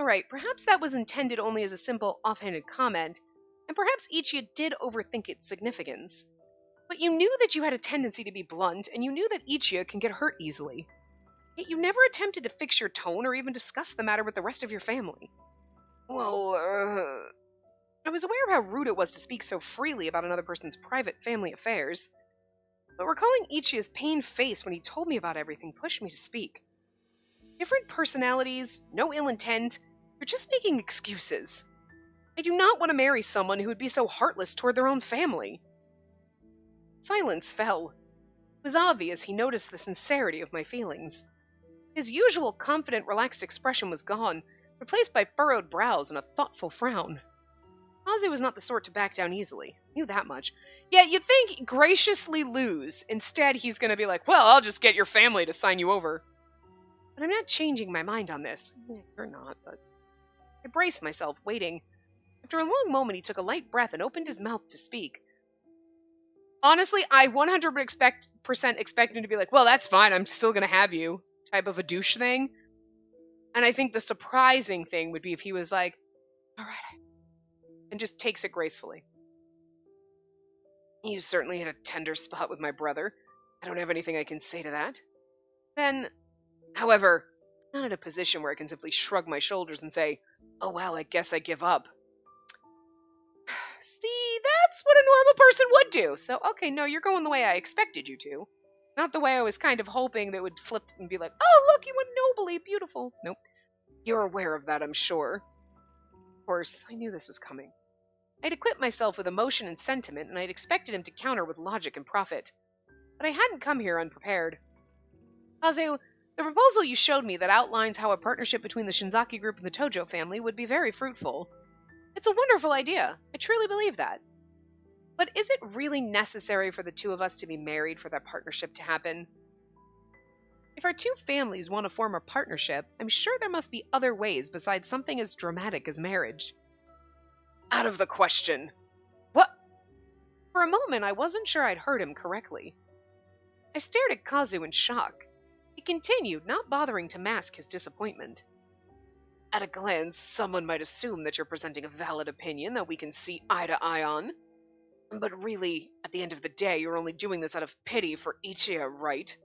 Alright, perhaps that was intended only as a simple, offhanded comment, and perhaps Ichiya did overthink its significance. But you knew that you had a tendency to be blunt, and you knew that Ichiya can get hurt easily. Yet you never attempted to fix your tone or even discuss the matter with the rest of your family. Well, I was aware of how rude it was to speak so freely about another person's private family affairs, but recalling Ichiya's pained face when he told me about everything pushed me to speak. Different personalities, no ill intent, you're just making excuses. I do not want to marry someone who would be so heartless toward their own family. Silence fell. It was obvious he noticed the sincerity of my feelings. His usual confident, relaxed expression was gone, replaced by furrowed brows and a thoughtful frown. Kazu was not the sort to back down easily. Knew that much. Yet you'd think graciously lose. Instead, he's going to be like, well, I'll just get your family to sign you over. But I'm not changing my mind on this. You're not, but... I braced myself, waiting. After a long moment, he took a light breath and opened his mouth to speak. Honestly, I 100% expect him to be like, well, that's fine, I'm still going to have you, type of a douche thing. And I think the surprising thing would be if he was like, all right, and just takes it gracefully. You certainly hit a tender spot with my brother. I don't have anything I can say to that. Then, however, I'm not in a position where I can simply shrug my shoulders and say, oh well, I guess I give up. See, that's what a normal person would do. So, okay, no, you're going the way I expected you to. Not the way I was kind of hoping that would flip and be like, oh, look, you went nobly, beautiful. Nope. You're aware of that, I'm sure. Of course, I knew this was coming. I'd equipped myself with emotion and sentiment, and I'd expected him to counter with logic and profit. But I hadn't come here unprepared. Kazu, the proposal you showed me that outlines how a partnership between the Shinzaki group and the Tojo family would be very fruitful. It's a wonderful idea. I truly believe that. But is it really necessary for the two of us to be married for that partnership to happen? If our two families want to form a partnership, I'm sure there must be other ways besides something as dramatic as marriage. Out of the question. What? For a moment, I wasn't sure I'd heard him correctly. I stared at Kazu in shock. He continued, not bothering to mask his disappointment. At a glance, someone might assume that you're presenting a valid opinion that we can see eye to eye on. But really, at the end of the day, you're only doing this out of pity for Ichia, right?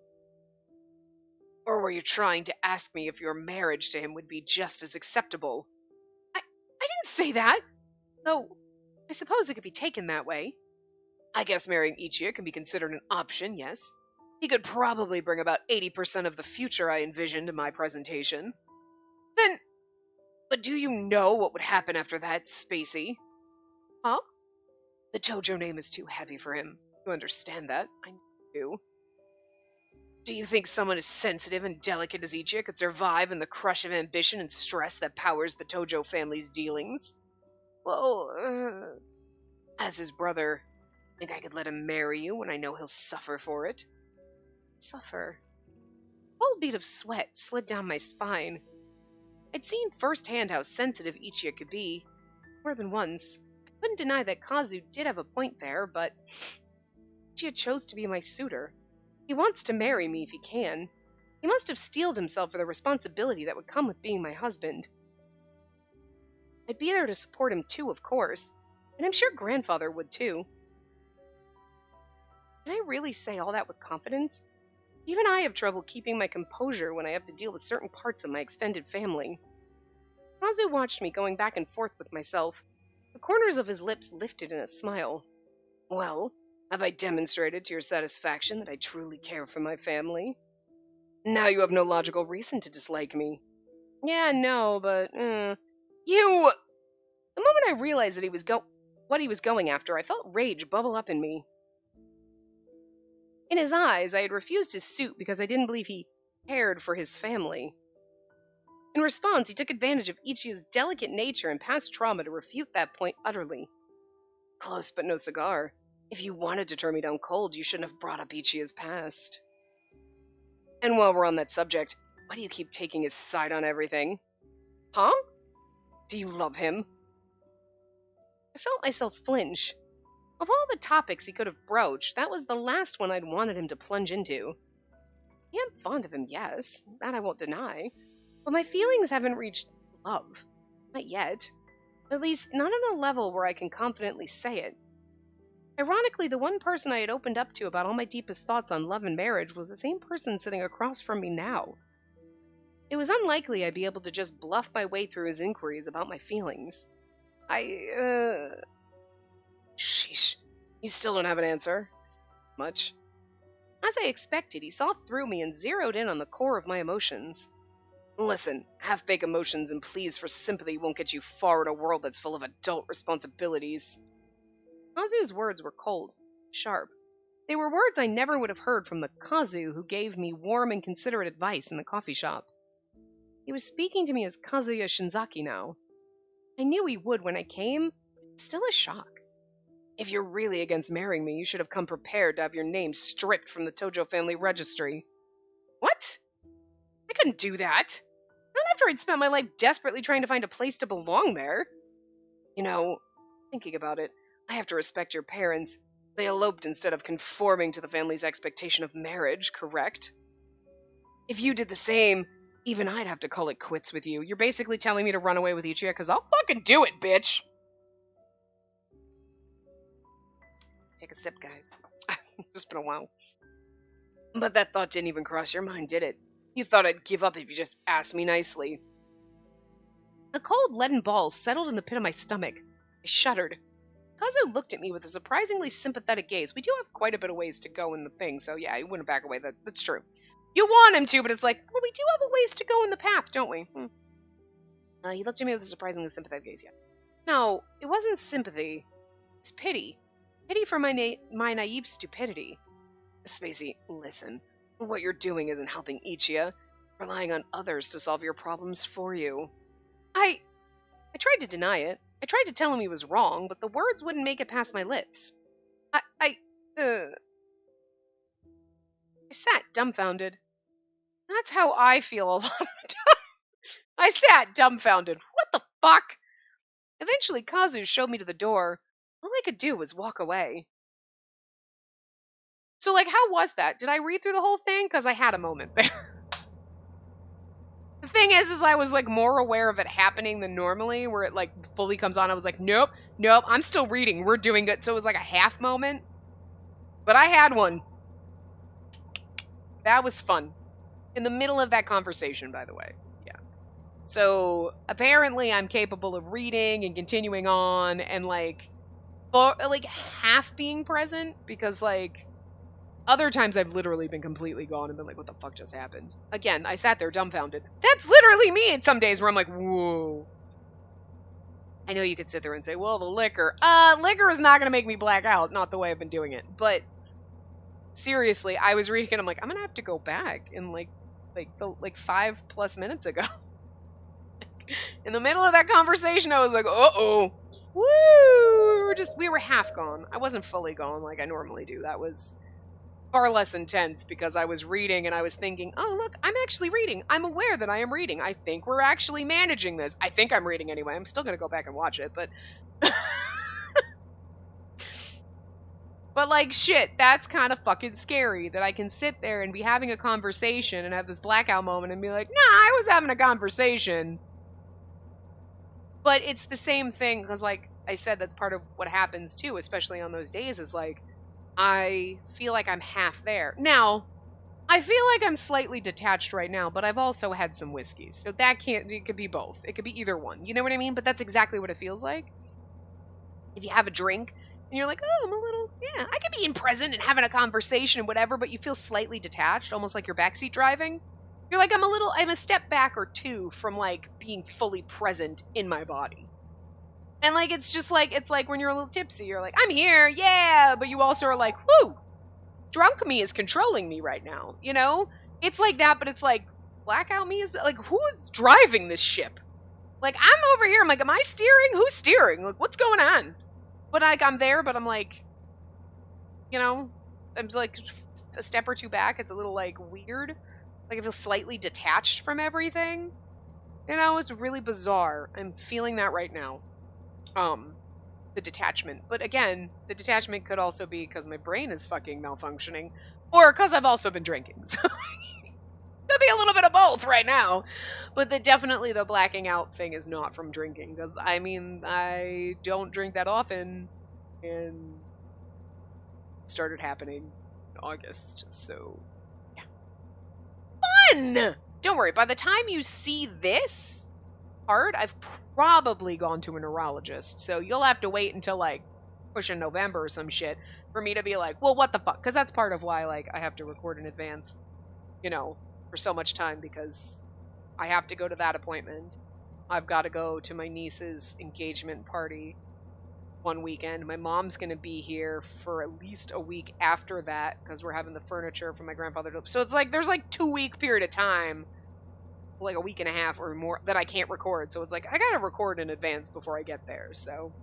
Or were you trying to ask me if your marriage to him would be just as acceptable? I didn't say that! Though, I suppose it could be taken that way. I guess marrying Ichia can be considered an option, yes. He could probably bring about 80% of the future I envisioned in my presentation. Then, but do you know what would happen after that, Spacey? Huh? The Tojo name is too heavy for him. You understand that? I do. Do you think someone as sensitive and delicate as Ichia could survive in the crush of ambition and stress that powers the Tojo family's dealings? Well, as his brother, think I could let him marry you when I know he'll suffer for it? Suffer? A cold bead of sweat slid down my spine. I'd seen firsthand how sensitive Ichia could be. More than once. I couldn't deny that Kazu did have a point there, but Ichia chose to be my suitor. He wants to marry me if he can. He must have steeled himself for the responsibility that would come with being my husband. I'd be there to support him too, of course, and I'm sure grandfather would too. Can I really say all that with confidence? Even I have trouble keeping my composure when I have to deal with certain parts of my extended family. Kazu watched me going back and forth with myself. The corners of his lips lifted in a smile. Well, have I demonstrated to your satisfaction that I truly care for my family? Now you have no logical reason to dislike me. Yeah, no, but, You! The moment I realized that what he was going after, I felt rage bubble up in me. In his eyes, I had refused his suit because I didn't believe he cared for his family. In response, he took advantage of Ichia's delicate nature and past trauma to refute that point utterly. Close but no cigar. If you wanted to turn me down cold, you shouldn't have brought up Ichia's past. And while we're on that subject, why do you keep taking his side on everything? Huh? Do you love him? I felt myself flinch. Of all the topics he could have broached, that was the last one I'd wanted him to plunge into. I am fond of him, yes, that I won't deny, but my feelings haven't reached love. Not yet. At least, not on a level where I can confidently say it. Ironically, the one person I had opened up to about all my deepest thoughts on love and marriage was the same person sitting across from me now. It was unlikely I'd be able to just bluff my way through his inquiries about my feelings. Sheesh. You still don't have an answer? Much. As I expected, he saw through me and zeroed in on the core of my emotions. Listen, half-baked emotions and pleas for sympathy won't get you far in a world that's full of adult responsibilities. Kazu's words were cold, sharp. They were words I never would have heard from the Kazu who gave me warm and considerate advice in the coffee shop. He was speaking to me as Kazuya Shinzaki now. I knew he would when I came, but still a shock. If you're really against marrying me, you should have come prepared to have your name stripped from the Tojo family registry. What? I couldn't do that. Not after I'd spent my life desperately trying to find a place to belong there. You know, thinking about it, I have to respect your parents. They eloped instead of conforming to the family's expectation of marriage, correct? If you did the same, even I'd have to call it quits with you. You're basically telling me to run away with Ichiya because I'll fucking do it, bitch! Take a sip, guys. It's just been a while. But that thought didn't even cross your mind, did it? You thought I'd give up if you just asked me nicely. A cold leaden ball settled in the pit of my stomach. I shuddered. Kazu looked at me with a surprisingly sympathetic gaze. We do have quite a bit of ways to go in the thing, so yeah, he wouldn't back away. That's true. You want him to, but it's like, well, we do have a ways to go in the path, don't we? He looked at me with a surprisingly sympathetic gaze, yeah. No, it wasn't sympathy. It's pity. Pity for my naive stupidity. Spacey, listen. What you're doing isn't helping Ichiya. Relying on others to solve your problems for you. I tried to deny it. I tried to tell him he was wrong, but the words wouldn't make it past my lips. I sat dumbfounded. That's how I feel a lot of the time. I sat dumbfounded. What the fuck? Eventually, Kazu showed me to the door. All I could do was walk away. So, how was that? Did I read through the whole thing? Because I had a moment there. The thing is I was like more aware of it happening than normally, where it like fully comes on. I was like, nope, I'm still reading. We're doing good. So it was like a half moment. But I had one. That was fun. In the middle of that conversation, by the way. Yeah. So apparently I'm capable of reading and continuing on and like half being present, because like other times I've literally been completely gone and been like, what the fuck just happened? Again, I sat there dumbfounded. That's literally me in some days where I'm like, whoa. I know you could sit there and say, well, the liquor. Liquor is not going to make me black out. Not the way I've been doing it. But seriously, I was reading and I'm like, I'm going to have to go back in like 5+ minutes ago. In the middle of that conversation, I was like, uh-oh. Woo! We were half gone. I wasn't fully gone like I normally do. That was far less intense because I was reading and I was thinking, oh, look, I'm actually reading. I'm aware that I am reading. I think we're actually managing this. I think I'm reading anyway. I'm still going to go back and watch it, but... But, like, shit, that's kind of fucking scary that I can sit there and be having a conversation and have this blackout moment and be like, nah, I was having a conversation. But it's the same thing, because, like I said, that's part of what happens, too, especially on those days, is, like, I feel like I'm half there. Now, I feel like I'm slightly detached right now, but I've also had some whiskeys. So it could be both. It could be either one. You know what I mean? But that's exactly what it feels like. If you have a drink, and you're like, oh, I'm a little, yeah, I could be in present and having a conversation and whatever, but you feel slightly detached, almost like you're backseat driving. You're like, I'm a step back or two from, like, being fully present in my body. And, like, it's just like, it's like when you're a little tipsy, you're like, I'm here, yeah, but you also are like, whoo, drunk me is controlling me right now, you know? It's like that, but it's like, blackout me is, like, who is driving this ship? Like, I'm over here, I'm like, am I steering? Who's steering? Like, what's going on? But, like, I'm there, but I'm like, you know, I'm like a step or two back. It's a little, like, weird. Like, I feel slightly detached from everything. You know, it's really bizarre. I'm feeling that right now. The detachment. But again, the detachment could also be because my brain is fucking malfunctioning, or because I've also been drinking. So could be a little bit of both right now. But definitely the blacking out thing is not from drinking, because I mean, I don't drink that often, and it started happening in August. So yeah, fun. Don't worry. By the time you see this part, I've probably gone to a neurologist, so you'll have to wait until like pushing November or some shit for me to be like, well, what the fuck? Because that's part of why, like, I have to record in advance, you know, for so much time, because I have to go to that appointment. I've got to go to my niece's engagement party one weekend. My mom's going to be here for at least a week after that, because we're having the furniture for my grandfather. So it's like, there's like 2-week period of time, like a week and a half or more, that I can't record. So it's like, I gotta record in advance before I get there. So,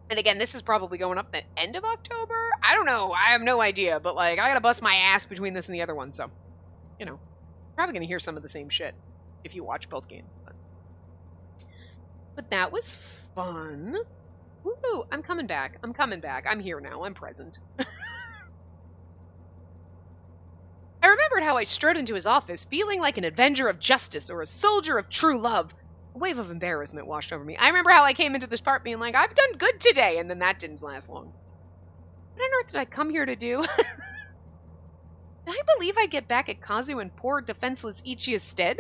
and again, this is probably going up the end of October. I don't know. I have no idea. But like, I gotta bust my ass between this and the other one. So, you know, probably gonna hear some of the same shit if you watch both games. But that was fun. Woo! I'm coming back. I'm here now. I'm present. I remembered how I strode into his office, feeling like an avenger of justice or a soldier of true love. A wave of embarrassment washed over me. I remember how I came into this part being like, I've done good today, and then that didn't last long. What on earth did I come here to do? Did I believe I'd get back at Kazu in poor, defenseless Ichia's stead?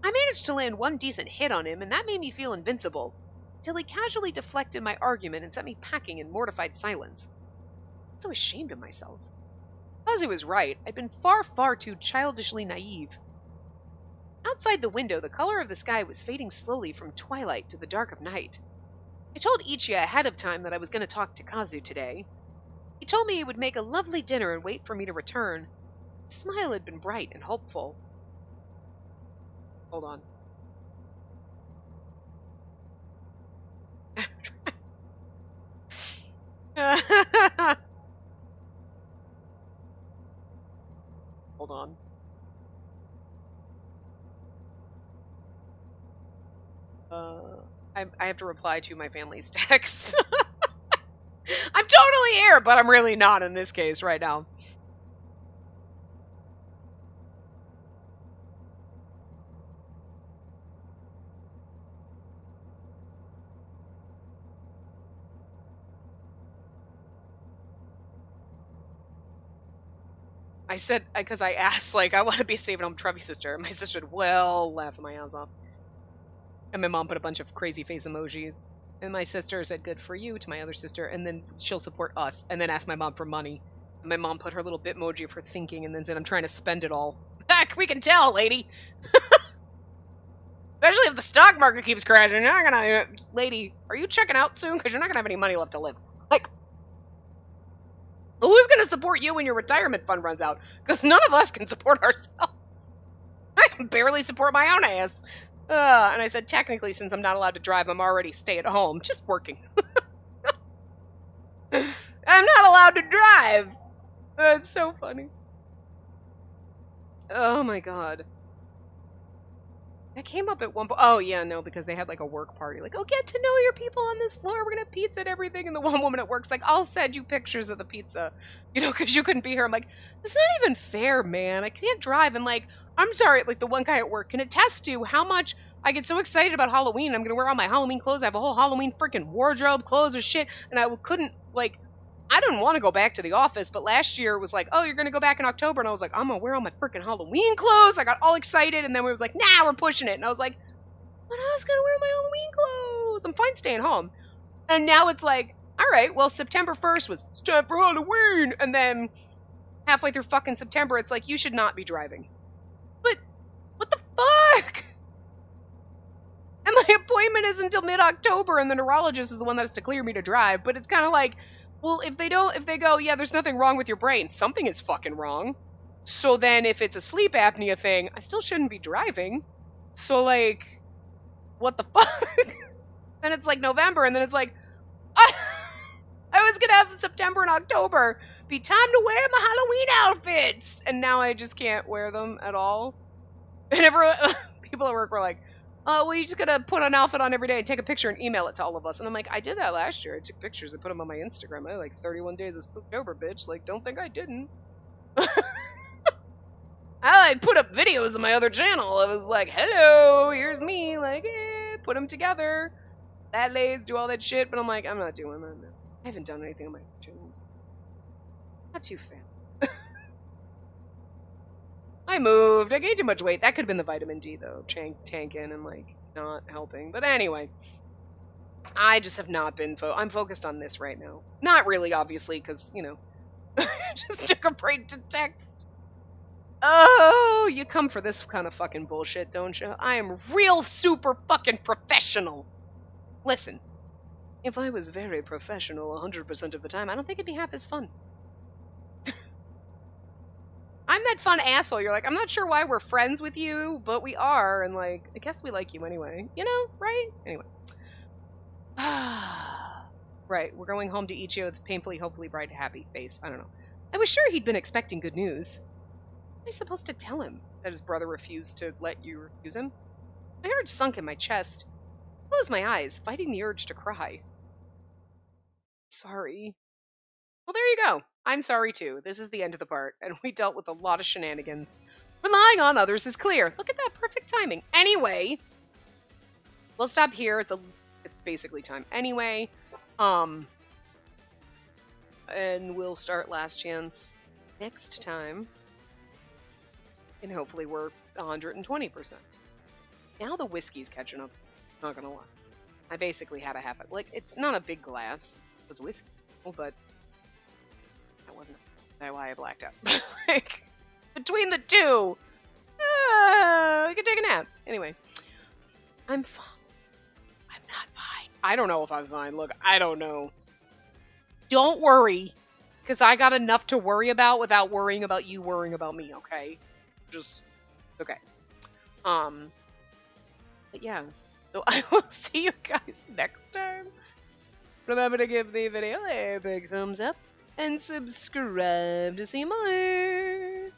I managed to land one decent hit on him, and that made me feel invincible, till he casually deflected my argument and set me packing in mortified silence. I'm so ashamed of myself. Kazu was right. I'd been far, far too childishly naive. Outside the window, the color of the sky was fading slowly from twilight to the dark of night. I told Ichiya ahead of time that I was going to talk to Kazu today. He told me he would make a lovely dinner and wait for me to return. His smile had been bright and hopeful. Hold on. Hold on. I have to reply to my family's texts. I'm totally here, but I'm really not in this case right now. I said, because I asked, like, I want to be a stay-at-home Trubby sister. And my sister would, well, laugh my ass off. And my mom put a bunch of crazy face emojis. And my sister said, good for you, to my other sister. And then she'll support us. And then ask my mom for money. And my mom put her little Bitmoji of her thinking and then said, I'm trying to spend it all. Heck, we can tell, lady. Especially if the stock market keeps crashing. You're not gonna... Lady, are you checking out soon? Because you're not gonna have any money left to live. Like... Who's going to support you when your retirement fund runs out? Because none of us can support ourselves. I can barely support my own ass. And I said, technically, since I'm not allowed to drive, I'm already stay at home. Just working. I'm not allowed to drive. It's so funny. Oh my god. I came up at one point. Oh, yeah, no, because they had like a work party. Like, oh, get to know your people on this floor. We're going to have pizza and everything. And the one woman at work's like, I'll send you pictures of the pizza. You know, because you couldn't be here. I'm like, it's not even fair, man. I can't drive. And like, I'm sorry, like the one guy at work can attest to how much I get so excited about Halloween. I'm going to wear all my Halloween clothes. I have a whole Halloween freaking wardrobe, clothes or shit. And I couldn't, like, I didn't want to go back to the office, but last year it was like, oh, you're going to go back in October. And I was like, I'm going to wear all my freaking Halloween clothes. I got all excited. And then we was like, nah, we're pushing it. And I was like, but I was going to wear my Halloween clothes. I'm fine staying home. And now it's like, all right, well, September 1st was, it's time for Halloween. And then halfway through fucking September, it's like, you should not be driving. But what the fuck? And my appointment is until mid-October, and the neurologist is the one that has to clear me to drive. But it's kind of like, well, if they go, yeah, there's nothing wrong with your brain, something is fucking wrong. So then if it's a sleep apnea thing, I still shouldn't be driving. So, like, what the fuck? Then it's like November, and then it's like, I was gonna have September and October be time to wear my Halloween outfits, and now I just can't wear them at all. And people at work were like, oh, well, you just gotta put an outfit on every day and take a picture and email it to all of us. And I'm like, I did that last year. I took pictures and put them on my Instagram. I had like 31 days of Spooktober, bitch. Like, don't think I didn't. I like put up videos on my other channel. I was like, hello, here's me. Like, put them together. That lays, do all that shit. But I'm like, I'm not doing that. I haven't done anything on my channels. Not too fan. I moved. I gained too much weight. That could have been the vitamin D, though. Tanking and, like, not helping. But anyway. I just have not been... I'm focused on this right now. Not really, obviously, because, you know. Just took a break to text. Oh, you come for this kind of fucking bullshit, don't you? I am real super fucking professional. Listen. If I was very professional 100% of the time, I don't think it'd be half as fun. I'm that fun asshole. You're like, I'm not sure why we're friends with you, but we are, and like, I guess we like you anyway. You know, right? Anyway. Right, we're going home to Ichio with a painfully, hopefully bright, happy face. I don't know. I was sure he'd been expecting good news. What am I supposed to tell him? That his brother refused to let you refuse him? My heart sunk in my chest. I closed my eyes, fighting the urge to cry. Sorry. Well, there you go. I'm sorry too. This is the end of the part, and we dealt with a lot of shenanigans. Relying on others is clear. Look at that perfect timing. Anyway, we'll stop here. It's basically time anyway. And we'll start Last Chance next time. And hopefully we're 120%. Now the whiskey's catching up. Not gonna lie. I basically had a half... Like, it's not a big glass. It was whiskey. But... that wasn't why I blacked out. Like, between the two... we could take a nap. Anyway. I'm fine. I'm not fine. I don't know if I'm fine. Look, I don't know. Don't worry. Because I got enough to worry about without worrying about you worrying about me, okay? Just... okay. But yeah. So I will see you guys next time. Remember to give the video a big thumbs up and subscribe to see more.